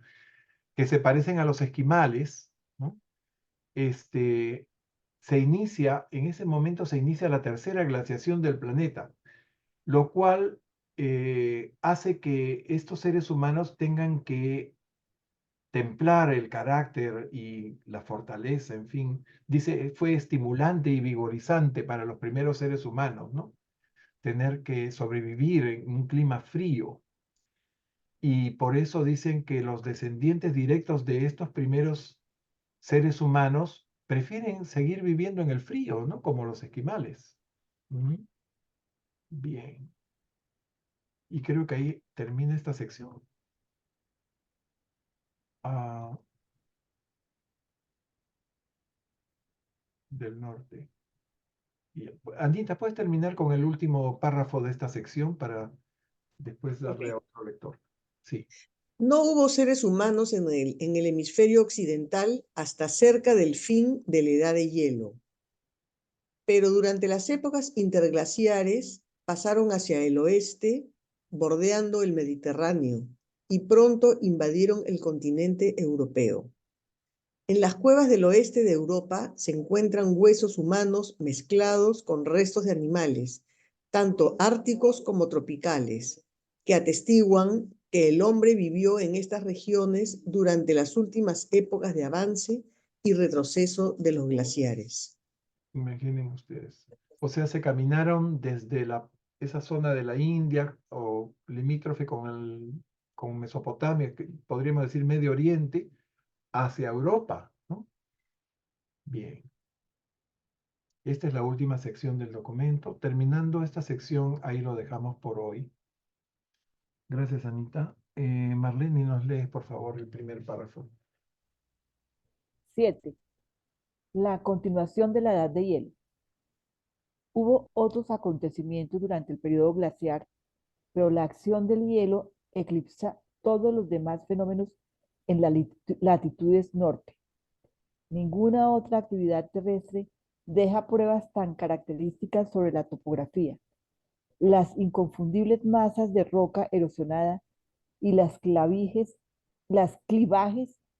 que se parecen a los esquimales, ¿no? En ese momento se inicia la 3ª glaciación del planeta, lo cual hace que estos seres humanos tengan que templar el carácter y la fortaleza, en fin. Dice, fue estimulante y vigorizante para los primeros seres humanos, ¿no? Tener que sobrevivir en un clima frío. Y por eso dicen que los descendientes directos de estos primeros seres humanos prefieren seguir viviendo en el frío, ¿no? Como los esquimales. Bien. Y creo que ahí termina esta sección. Del norte. Anita, ¿puedes terminar con el último párrafo de esta sección para después darle a otro lector? Sí. No hubo seres humanos en el hemisferio occidental hasta cerca del fin de la edad de hielo. Pero durante las épocas interglaciares pasaron hacia el oeste, bordeando el Mediterráneo, y pronto invadieron el continente europeo. En las cuevas del oeste de Europa se encuentran huesos humanos mezclados con restos de animales, tanto árticos como tropicales, que atestiguan que el hombre vivió en estas regiones durante las últimas épocas de avance y retroceso de los glaciares. Imaginen ustedes. O sea, se caminaron desde esa zona de la India o limítrofe con Mesopotamia, que podríamos decir Medio Oriente, hacia Europa, ¿no? Bien. Esta es la última sección del documento. Terminando esta sección, ahí lo dejamos por hoy. Gracias, Anita. Marlene, nos lees, por favor, el primer párrafo. 7. La continuación de la edad de hielo. Hubo otros acontecimientos durante el periodo glaciar, pero la acción del hielo eclipsa todos los demás fenómenos en las latitudes norte. Ninguna otra actividad terrestre deja pruebas tan características sobre la topografía. Las inconfundibles masas de roca erosionada y las clivajes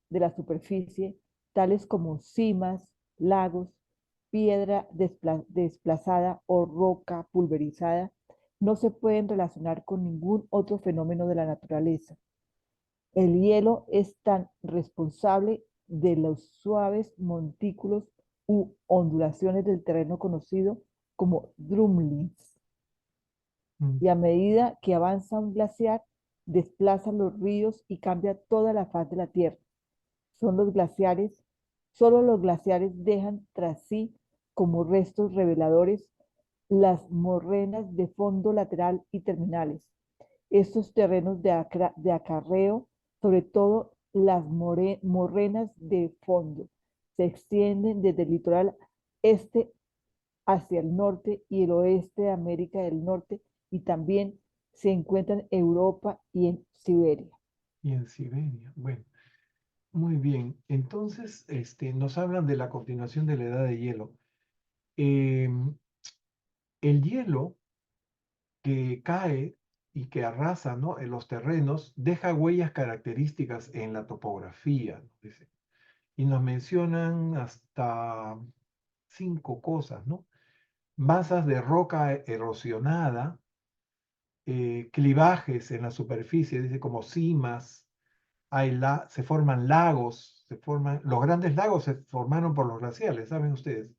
de la superficie, tales como cimas, lagos, piedra desplazada o roca pulverizada, no se pueden relacionar con ningún otro fenómeno de la naturaleza. El hielo es tan responsable de los suaves montículos u ondulaciones del terreno conocido como drumlins. Y a medida que avanza un glaciar, desplaza los ríos y cambia toda la faz de la Tierra. Solo los glaciares dejan tras sí como restos reveladores las morrenas de fondo lateral y terminales. Estos terrenos de acarreo, sobre todo las morrenas de fondo, se extienden desde el litoral este hacia el norte y el oeste de América del Norte, y también se encuentran en Europa y en Siberia. Y en Siberia, bueno. Muy bien, entonces nos hablan de la continuación de la edad de hielo. El hielo que cae y que arrasa, ¿no?, en los terrenos, deja huellas características en la topografía, ¿no? Dice. Y nos mencionan hasta 5 cosas, ¿no? masas de roca erosionada, clivajes en la superficie, dice como cimas, se forman lagos, los grandes lagos se formaron por los glaciales, ¿saben ustedes?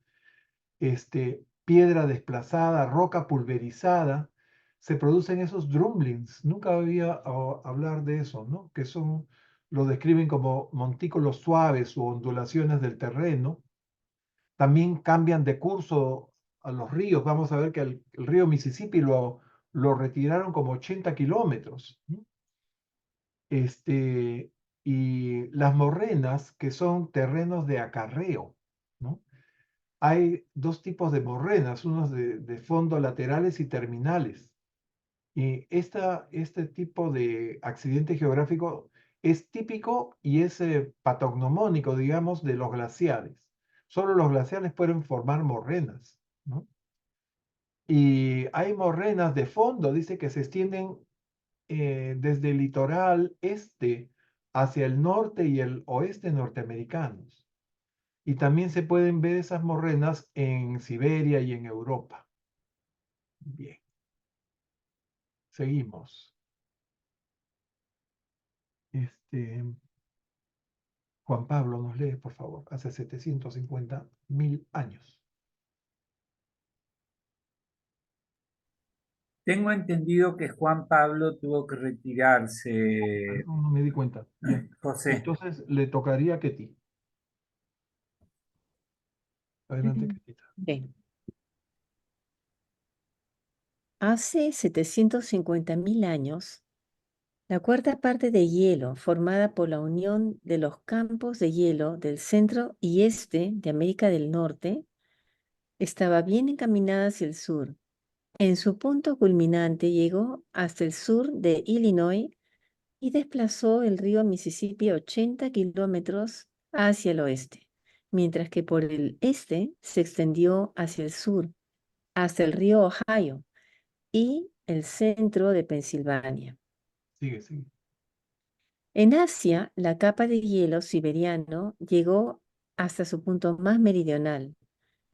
Piedra desplazada, roca pulverizada, se producen esos drumlins. Nunca había hablar de eso, ¿no? Que lo describen como montículos suaves o ondulaciones del terreno. También cambian de curso a los ríos. Vamos a ver que el río Mississippi lo retiraron como 80 kilómetros, ¿no? Y las morrenas, que son terrenos de acarreo, ¿no? Hay dos tipos de morrenas, unos de fondo laterales y terminales. Y este tipo de accidente geográfico es típico y es patognomónico, digamos, de los glaciares. Solo los glaciares pueden formar morrenas, ¿no? Y hay morrenas de fondo, dice que se extienden desde el litoral este hacia el norte y el oeste norteamericanos. Y también se pueden ver esas morrenas en Siberia y en Europa. Bien. Seguimos. Juan Pablo nos lee, por favor, hace 750.000 años. Tengo entendido que Juan Pablo tuvo que retirarse, No me di cuenta. Bien. José. Entonces le tocaría a Ketty. Adelante, Ketty. Bien. Hace 750.000 años, la cuarta parte de hielo formada por la unión de los campos de hielo del centro y este de América del Norte estaba bien encaminada hacia el sur. En su punto culminante llegó hasta el sur de Illinois y desplazó el río Mississippi 80 kilómetros hacia el oeste, mientras que por el este se extendió hacia el sur, hasta el río Ohio y el centro de Pensilvania. Sigue. En Asia, la capa de hielo siberiano llegó hasta su punto más meridional,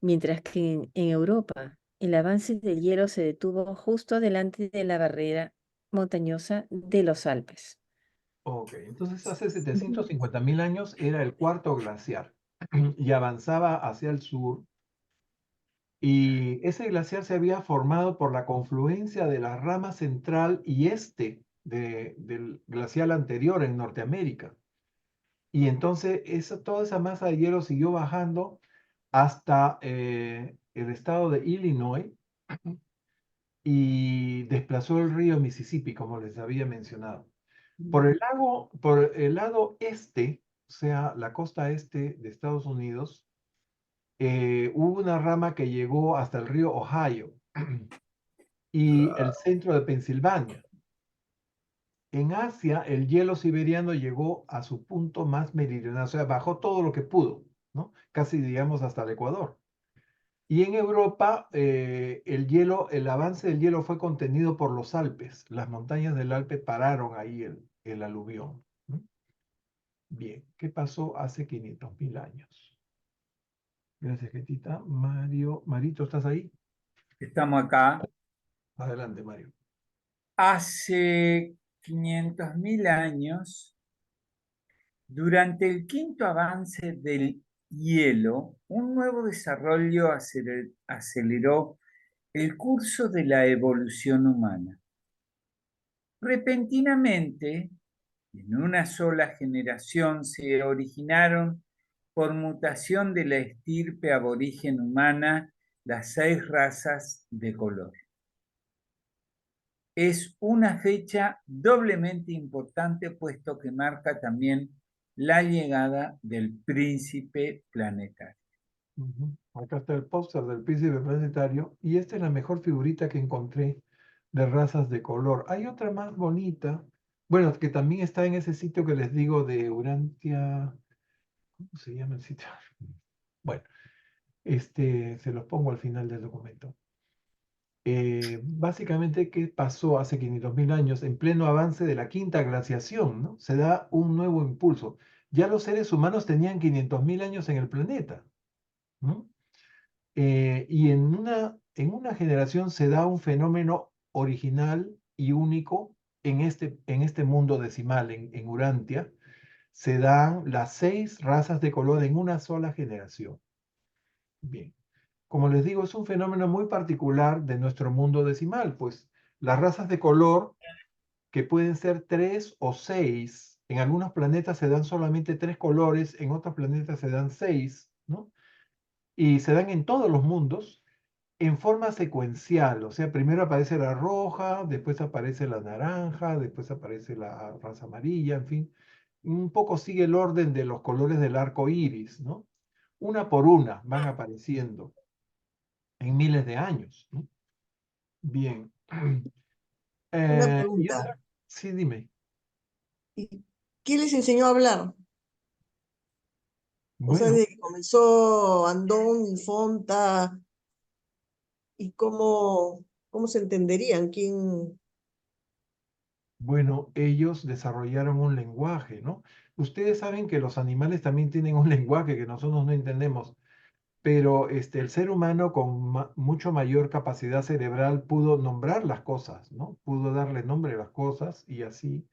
mientras que en Europa el avance del hielo se detuvo justo delante de la barrera montañosa de los Alpes. Ok, entonces hace 750.000 años era el cuarto glaciar y avanzaba hacia el sur. Y ese glaciar se había formado por la confluencia de la rama central y este del glacial anterior en Norteamérica. Y entonces toda esa masa de hielo siguió bajando hasta el estado de Illinois y desplazó el río Mississippi, como les había mencionado. Por el lado este, o sea, la costa este de Estados Unidos, hubo una rama que llegó hasta el río Ohio y el centro de Pensilvania. En Asia, el hielo siberiano llegó a su punto más meridional, o sea, bajó todo lo que pudo, ¿no? Casi, digamos, hasta el Ecuador. Y en Europa, el avance del hielo fue contenido por los Alpes. Las montañas del Alpe pararon ahí el aluvión, ¿no? Bien, ¿qué pasó hace 500.000 años? Gracias, Ketita. Marito, ¿estás ahí? Estamos acá. Adelante, Mario. Hace 500.000 años, durante el quinto avance del hielo, un nuevo desarrollo aceleró el curso de la evolución humana. Repentinamente, en una sola generación se originaron, por mutación de la estirpe aborigen humana, las 6 razas de color. Es una fecha doblemente importante puesto que marca también la llegada del príncipe planetario. Acá está el póster del príncipe planetario y esta es la mejor figurita que encontré de razas de color. Hay otra más bonita, bueno, que también está en ese sitio que les digo de Urantia. ¿Cómo se llama el sitio? Bueno, se los pongo al final del documento. Básicamente, ¿qué pasó hace 500.000 años en pleno avance de la quinta glaciación, ¿no? Se da un nuevo impulso. Ya los seres humanos tenían 500.000 años en el planeta, ¿no? Y en una generación se da un fenómeno original y único en este mundo decimal, en Urantia. Se dan las 6 razas de color en una sola generación. Bien, como les digo, es un fenómeno muy particular de nuestro mundo decimal, pues las razas de color, que pueden ser 3 o 6, en algunos planetas se dan solamente 3 colores, en otros planetas se dan 6, ¿no? Y se dan en todos los mundos en forma secuencial, o sea, primero aparece la roja, después aparece la naranja, después aparece la raza amarilla, en fin, un poco sigue el orden de los colores del arco iris, ¿no? Una por una van apareciendo en miles de años, ¿no? Bien. Una Y pregunta. sí, dime. ¿Y qué les enseñó a hablar? O sea, Bueno, desde que comenzó Andón y Fonta, ¿y cómo se entenderían? bueno, ellos desarrollaron un lenguaje, ¿no? Ustedes saben que los animales también tienen un lenguaje que nosotros no entendemos, pero el ser humano con mucho mayor capacidad cerebral pudo nombrar las cosas, ¿no? Pudo darle nombre a las cosas y así,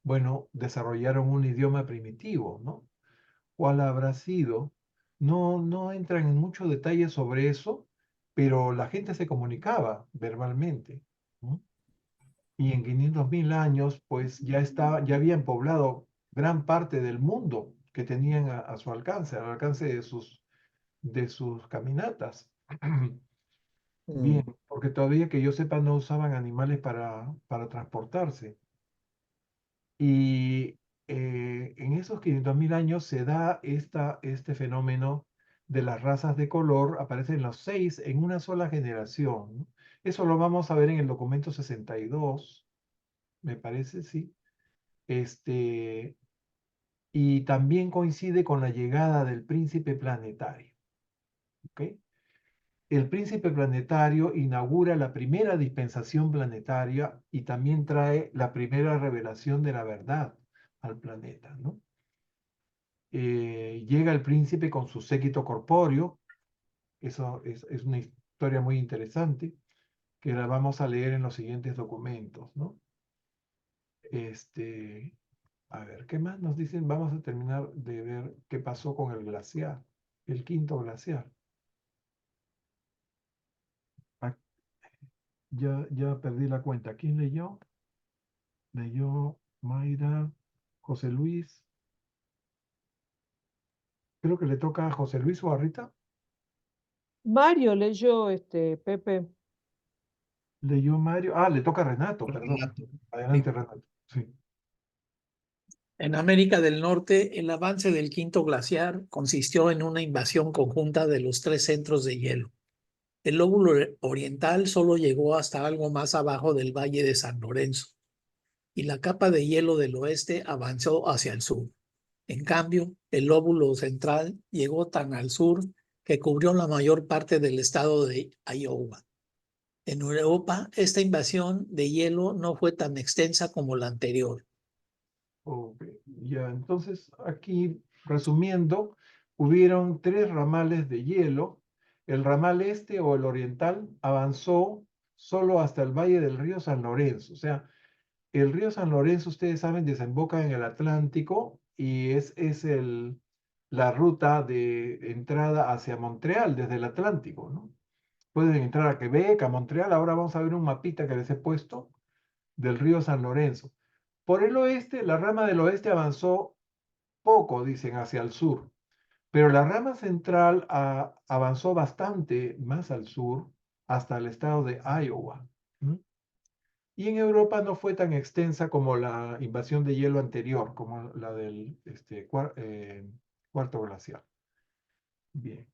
bueno, desarrollaron un idioma primitivo, ¿no? ¿Cuál habrá sido? No entran en mucho detalle sobre eso, pero la gente se comunicaba verbalmente, ¿no? Y en 500.000 años, pues ya habían poblado gran parte del mundo que tenían a su alcance, al alcance de sus caminatas. Bien, porque todavía que yo sepa no usaban animales para transportarse. Y en esos 500.000 años se da este fenómeno de las razas de color, aparecen los 6 en una sola generación, ¿no? Eso lo vamos a ver en el documento 62, me parece, sí. Y también coincide con la llegada del príncipe planetario. ¿Ok? El príncipe planetario inaugura la primera dispensación planetaria y también trae la primera revelación de la verdad al planeta, ¿no? Llega el príncipe con su séquito corpóreo, eso es una historia muy interesante, que la vamos a leer en los siguientes documentos, ¿no? A ver, ¿qué más nos dicen? Vamos a terminar de ver qué pasó con el glaciar, el quinto glaciar. Ah, ya perdí la cuenta. ¿Quién leyó? Leyó Mayra, José Luis. Creo que le toca a José Luis o a Rita. Mario leyó, Pepe. Leyó Mario. Ah, le toca a Renato, perdón. Renato. Adelante, Renato. Sí. En América del Norte, el avance del quinto glaciar consistió en una invasión conjunta de los 3 centros de hielo. El lóbulo oriental solo llegó hasta algo más abajo del Valle de San Lorenzo, y la capa de hielo del oeste avanzó hacia el sur. En cambio, el lóbulo central llegó tan al sur que cubrió la mayor parte del estado de Iowa. En Europa, esta invasión de hielo no fue tan extensa como la anterior. Ok, ya, entonces aquí, resumiendo, hubieron 3 ramales de hielo. El ramal este o el oriental avanzó solo hasta el valle del río San Lorenzo. O sea, el río San Lorenzo, ustedes saben, desemboca en el Atlántico y es la ruta de entrada hacia Montreal desde el Atlántico, ¿no? Pueden entrar a Quebec, a Montreal. Ahora vamos a ver un mapita que les he puesto del río San Lorenzo. Por el oeste, la rama del oeste avanzó poco, dicen, hacia el sur, pero la rama central avanzó bastante más al sur hasta el estado de Iowa. ¿Mm? Y en Europa no fue tan extensa como la invasión de hielo anterior, como la del cuarto glaciar. Bien.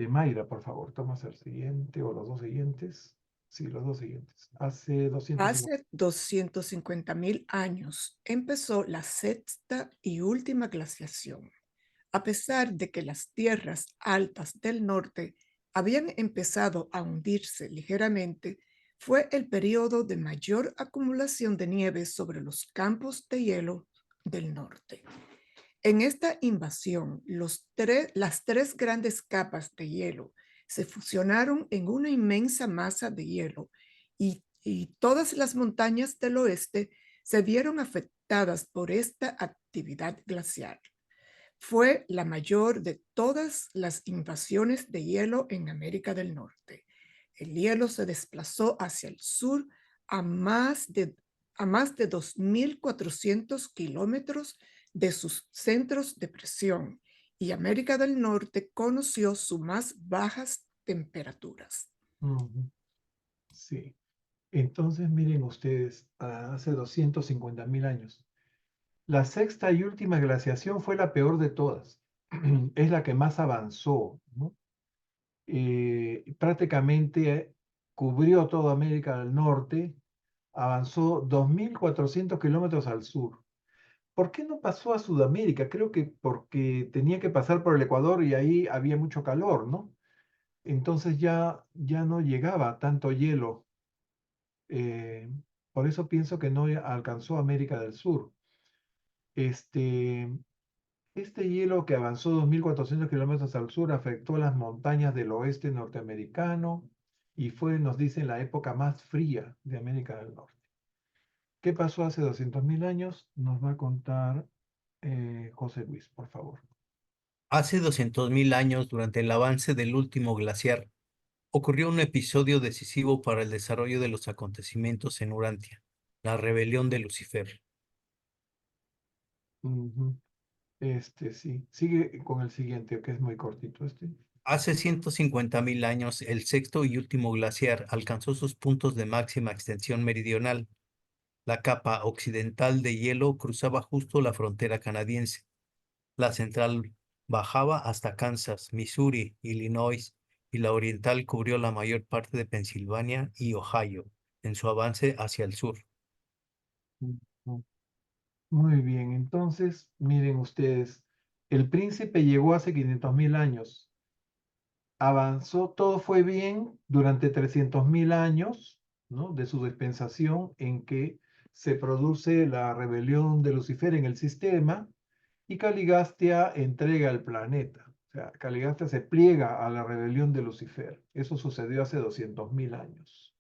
Mayra, por favor, tomas el siguiente o los 2 siguientes. Sí, los 2 siguientes. Hace 250.000 años empezó la sexta y última glaciación. A pesar de que las tierras altas del norte habían empezado a hundirse ligeramente, fue el periodo de mayor acumulación de nieve sobre los campos de hielo del norte. En esta invasión, las tres grandes capas de hielo se fusionaron en una inmensa masa de hielo y todas las montañas del oeste se vieron afectadas por esta actividad glacial. Fue la mayor de todas las invasiones de hielo en América del Norte. El hielo se desplazó hacia el sur a más de 2.400 kilómetros de sus centros de presión y América del Norte conoció sus más bajas temperaturas. Sí. Entonces, miren ustedes, hace 250.000 años. La sexta y última glaciación fue la peor de todas. Es la que más avanzó, ¿no? Prácticamente cubrió toda América del Norte, avanzó 2.400 kilómetros al sur. ¿Por qué no pasó a Sudamérica? Creo que porque tenía que pasar por el Ecuador y ahí había mucho calor, ¿no? Entonces ya no llegaba tanto hielo. Por eso pienso que no alcanzó América del Sur. Este hielo que avanzó 2.400 kilómetros al sur afectó las montañas del oeste norteamericano y fue, nos dicen, la época más fría de América del Norte. ¿Qué pasó hace 200.000 años? Nos va a contar José Luis, por favor. Hace 200.000 años, durante el avance del último glaciar, ocurrió un episodio decisivo para el desarrollo de los acontecimientos en Urantia, la rebelión de Lucifer. Sí. Sigue con el siguiente, que es muy cortito Hace 150.000 años, el sexto y último glaciar alcanzó sus puntos de máxima extensión meridional. La capa occidental de hielo cruzaba justo la frontera canadiense. La central bajaba hasta Kansas, Missouri, Illinois, y la oriental cubrió la mayor parte de Pensilvania y Ohio en su avance hacia el sur. Muy bien, entonces, miren ustedes, el príncipe llegó hace 500.000 años. Avanzó, todo fue bien durante 300.000 años, ¿no? De su dispensación en que se produce la rebelión de Lucifer en el sistema y Caligastia entrega el planeta. O sea, Caligastia se pliega a la rebelión de Lucifer. Eso sucedió hace 200.000 años.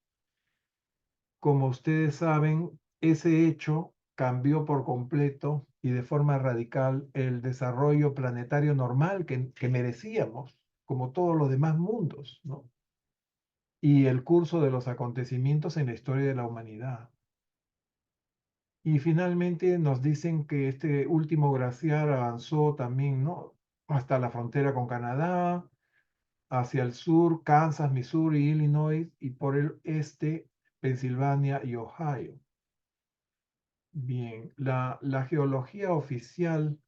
Como ustedes saben, ese hecho cambió por completo y de forma radical el desarrollo planetario normal que merecíamos, como todos los demás mundos, ¿no? Y el curso de los acontecimientos en la historia de la humanidad. Y finalmente nos dicen que este último glaciar avanzó también, ¿no? Hasta la frontera con Canadá, hacia el sur, Kansas, Missouri, Illinois, y por el este, Pensilvania y Ohio. Bien, la geología oficial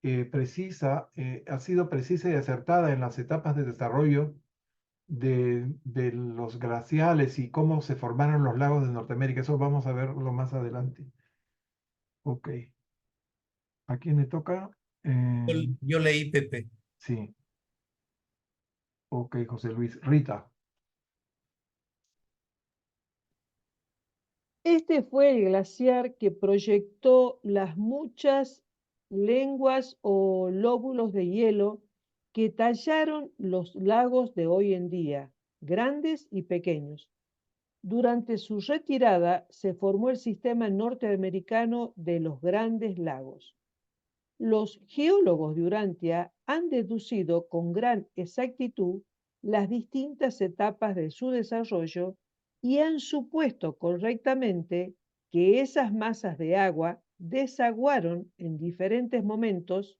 ha sido precisa y acertada en las etapas de desarrollo de los glaciales y cómo se formaron los lagos de Norteamérica. Eso vamos a verlo más adelante. Ok. ¿A quién le toca? Yo leí, Pepe. Sí. Ok, José Luis. Rita. Este fue el glaciar que proyectó las muchas lenguas o lóbulos de hielo que tallaron los lagos de hoy en día, grandes y pequeños. Durante su retirada se formó el sistema norteamericano de los Grandes Lagos. Los geólogos de Urantia han deducido con gran exactitud las distintas etapas de su desarrollo y han supuesto correctamente que esas masas de agua desaguaron en diferentes momentos,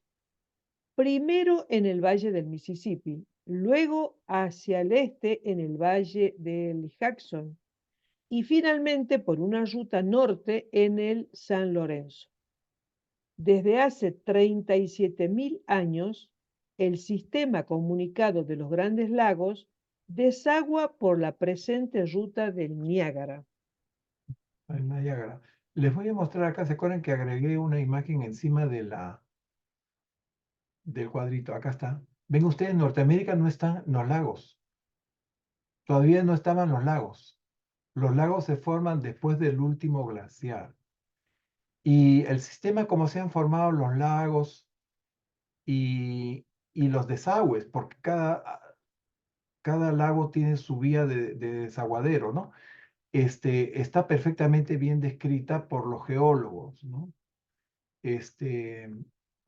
primero en el valle del Mississippi, luego hacia el este en el valle del Hudson y finalmente por una ruta norte en el San Lorenzo. Desde hace 37.000 años, el sistema comunicado de los Grandes Lagos desagua por la presente ruta del Niágara. El Niágara. Les voy a mostrar acá, ¿se acuerdan que agregué una imagen encima del cuadrito? Acá está. Ven ustedes, en Norteamérica no están los lagos. Todavía no estaban los lagos. Los lagos se forman después del último glaciar. Y el sistema, como se han formado los lagos y los desagües, porque cada lago tiene su vía de desaguadero, ¿no? Está perfectamente bien descrita por los geólogos, ¿no?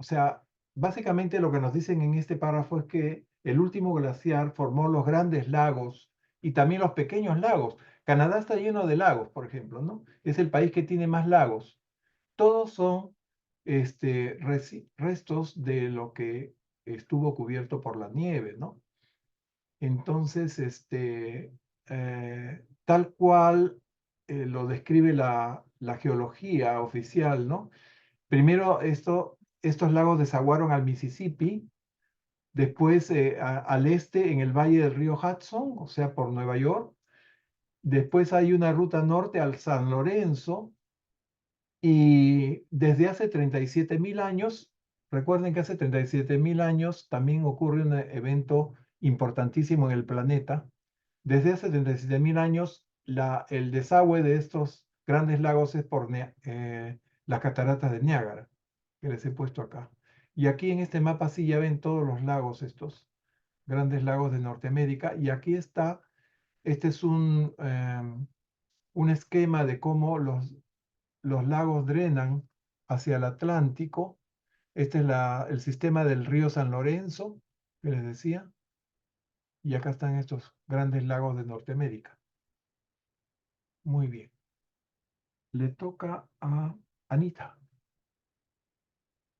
O sea, básicamente lo que nos dicen en este párrafo es que el último glaciar formó los grandes lagos y también los pequeños lagos. Canadá está lleno de lagos, por ejemplo, ¿no? Es el país que tiene más lagos. Todos son restos de lo que estuvo cubierto por la nieve, ¿no? Entonces, tal cual lo describe la geología oficial, ¿no? Primero, estos lagos desaguaron al Mississippi, después al este en el valle del río Hudson, o sea, por Nueva York. Después hay una ruta norte al San Lorenzo, y desde hace 37.000 años, recuerden que hace 37.000 años también ocurre un evento importantísimo en el planeta. Desde hace 37.000 años, el desagüe de estos grandes lagos es por las cataratas de Niágara, que les he puesto acá. Y aquí en este mapa sí ya ven todos los lagos, estos grandes lagos de Norteamérica. Y aquí está, este es un esquema de cómo los lagos drenan hacia el Atlántico. Este es el sistema del río San Lorenzo, que les decía. Y acá están estos grandes lagos de Norteamérica. Muy bien. Le toca a Anita.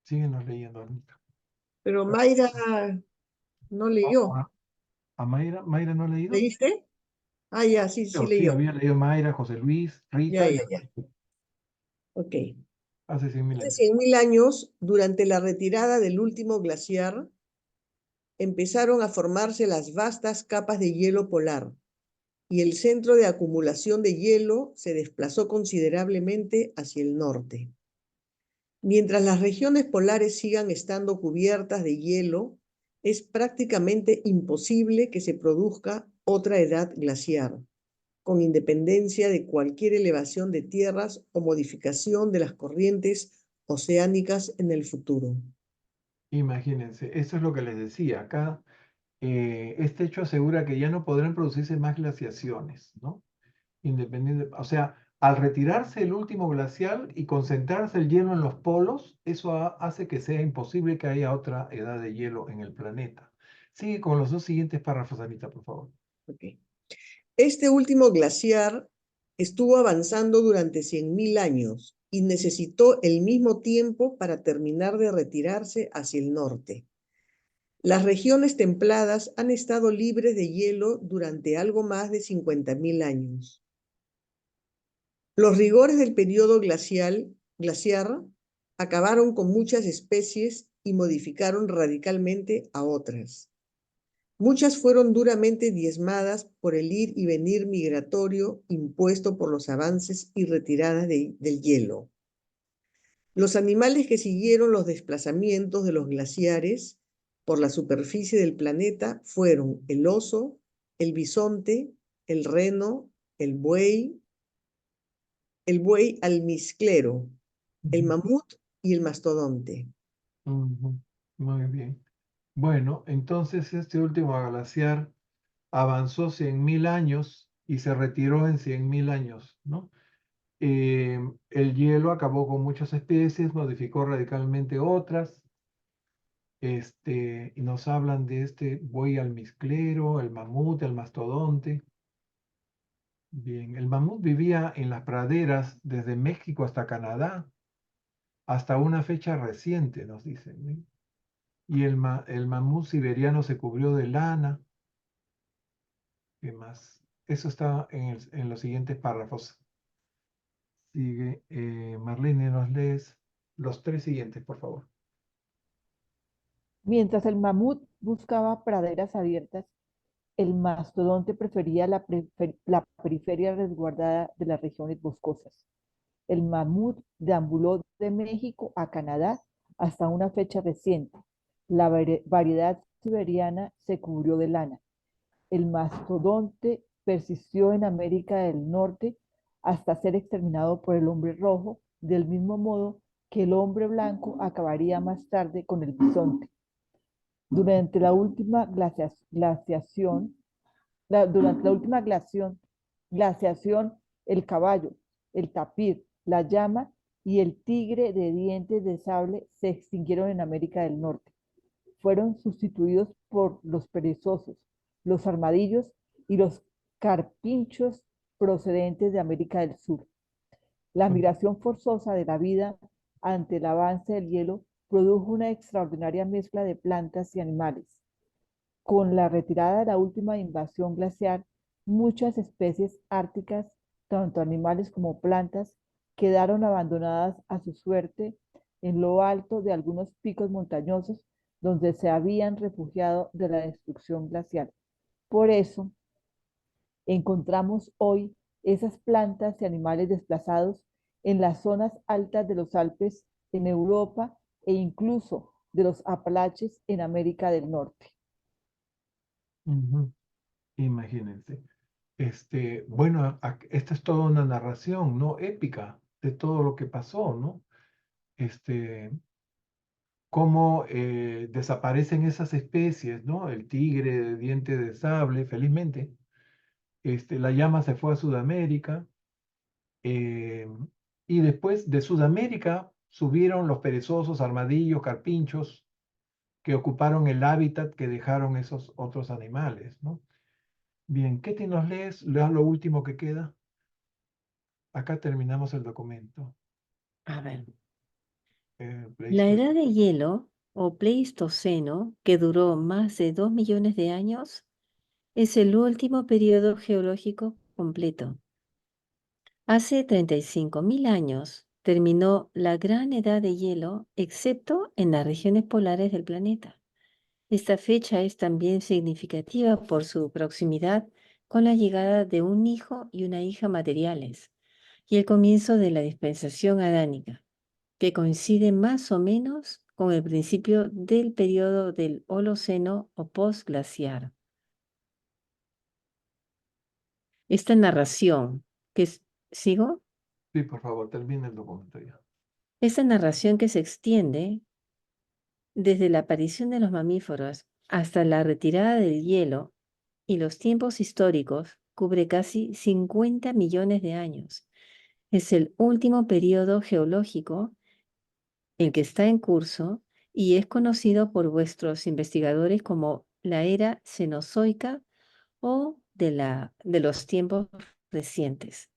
Síguenos leyendo, Anita. Pero Mayra no leyó. ¿A Mayra? ¿Mayra no ha leído? ¿Leíste? Ah, ya, sí Sí, leyó. había leído Mayra, José Luis, Ya, Rita. ya. Ok. Hace 100.000 Hace años. 100.000 años, durante la retirada del último glaciar, empezaron a formarse las vastas capas de hielo polar y el centro de acumulación de hielo se desplazó considerablemente hacia el norte. Mientras las regiones polares sigan estando cubiertas de hielo, es prácticamente imposible que se produzca otra edad glaciar, con independencia de cualquier elevación de tierras o modificación de las corrientes oceánicas en el futuro. Imagínense, eso es lo que les decía. Acá, este hecho asegura que ya no podrán producirse más glaciaciones, ¿no? O sea, al retirarse el último glacial y concentrarse el hielo en los polos, eso hace que sea imposible que haya otra edad de hielo en el planeta. Sigue con los dos siguientes párrafos, Anita, por favor. Okay. Este último glaciar estuvo avanzando durante 100.000 años y necesitó el mismo tiempo para terminar de retirarse hacia el norte. Las regiones templadas han estado libres de hielo durante algo más de 50.000 años. Los rigores del periodo glaciar acabaron con muchas especies y modificaron radicalmente a otras. Muchas fueron duramente diezmadas por el ir y venir migratorio impuesto por los avances y retiradas del hielo. Los animales que siguieron los desplazamientos de los glaciares por la superficie del planeta fueron el oso, el bisonte, el reno, el buey almizclero, el mamut y el mastodonte. Muy bien. Bueno, entonces este último glaciar avanzó 100.000 años y se retiró en 100.000 años, ¿no? El hielo acabó con muchas especies, modificó radicalmente otras. Y nos hablan de este buey almizclero, el mamut, el mastodonte. Bien, el mamut vivía en las praderas desde México hasta Canadá, hasta una fecha reciente, nos dicen, ¿sí? Y el mamut siberiano se cubrió de lana. ¿Qué más? Eso está en los siguientes párrafos. Sigue, Marlene, nos lees los 3 siguientes, por favor. Mientras el mamut buscaba praderas abiertas, el mastodonte prefería la periferia resguardada de las regiones boscosas. El mamut deambuló de México a Canadá hasta una fecha reciente. La variedad siberiana se cubrió de lana. El mastodonte persistió en América del Norte hasta ser exterminado por el hombre rojo, del mismo modo que el hombre blanco acabaría más tarde con el bisonte. Durante la última glaciación, el caballo, el tapir, la llama y el tigre de dientes de sable se extinguieron en América del Norte. Fueron sustituidos por los perezosos, los armadillos y los carpinchos procedentes de América del Sur. La migración forzosa de la vida ante el avance del hielo produjo una extraordinaria mezcla de plantas y animales. Con la retirada de la última invasión glaciar, muchas especies árticas, tanto animales como plantas, quedaron abandonadas a su suerte en lo alto de algunos picos montañosos donde se habían refugiado de la destrucción glacial. Por eso, encontramos hoy esas plantas y animales desplazados en las zonas altas de los Alpes en Europa e incluso de los Apalaches en América del Norte. Imagínense. Bueno, esta es toda una narración, ¿no? Épica de todo lo que pasó, ¿no? Cómo desaparecen esas especies, ¿no? El tigre de diente de sable, felizmente. La llama se fue a Sudamérica. Y después de Sudamérica subieron los perezosos, armadillos, carpinchos, que ocuparon el hábitat que dejaron esos otros animales, ¿no? Bien, ¿qué te nos lees? Lea lo último que queda. Acá terminamos el documento. A ver. La Pleistoceno. edad de hielo o Pleistoceno, que duró más de 2 millones de años, es el último periodo geológico completo. Hace 35.000 años terminó la gran edad de hielo, excepto en las regiones polares del planeta. Esta fecha es también significativa por su proximidad con la llegada de un hijo y una hija materiales y el comienzo de la dispensación adánica, que coincide más o menos con el principio del periodo del Holoceno o postglaciar. Esta narración, ¿sigo? Sí, por favor, termina el documento ya. Esta narración que se extiende desde la aparición de los mamíferos hasta la retirada del hielo y los tiempos históricos cubre casi 50 millones de años. Es el último periodo geológico el que está en curso y es conocido por vuestros investigadores como la era cenozoica o de los tiempos recientes.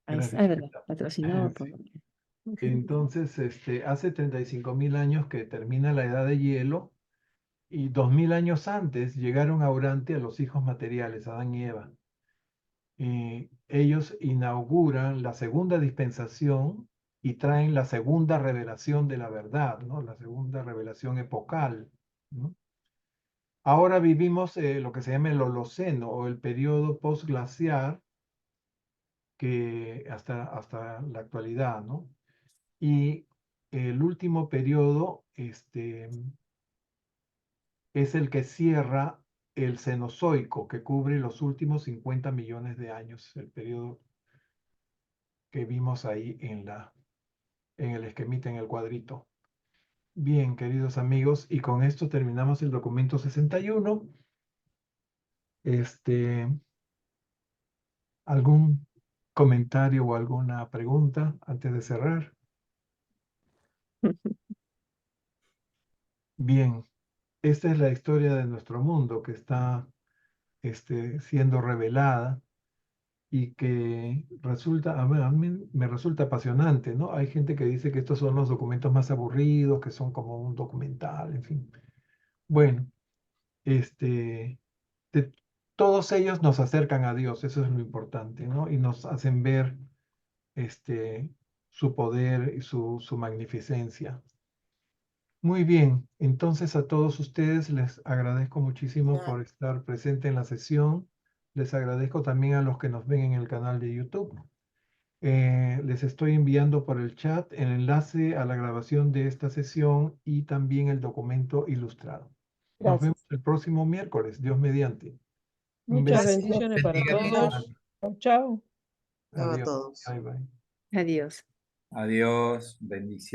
Gracias. ¿Verdad? Patrocinado por... Sí. Entonces, hace 35.000 años que termina la edad de hielo y 2.000 años antes llegaron a Urante a los hijos materiales, Adán y Eva. Ellos inauguran la segunda dispensación y traen la segunda revelación de la verdad, ¿no? La segunda revelación epocal, ¿no? Ahora vivimos lo que se llama el Holoceno o el periodo postglaciar, que hasta la actualidad, ¿no? Y el último periodo es el que cierra el Cenozoico, que cubre los últimos 50 millones de años, el periodo que vimos ahí en el esquemita, en el cuadrito. Bien, queridos amigos, y con esto terminamos el documento 61. ¿Algún comentario o alguna pregunta antes de cerrar? Bien, esta es la historia de nuestro mundo que está siendo revelada y que resulta, a mí me resulta apasionante, ¿no? Hay gente que dice que estos son los documentos más aburridos, que son como un documental, en fin. Bueno, todos ellos nos acercan a Dios, eso es lo importante, ¿no? Y nos hacen ver su poder y su magnificencia. Muy bien, entonces a todos ustedes les agradezco muchísimo por estar presente en la sesión. Les agradezco también a los que nos ven en el canal de YouTube. Les estoy enviando por el chat el enlace a la grabación de esta sesión y también el documento ilustrado. Nos vemos el próximo miércoles, Dios mediante. Un Muchas beso. bendiciones para Bendiga a todos. Chau, chau. Chao a Adiós. todos. Bye, bye. Adiós. Adiós, bendiciones.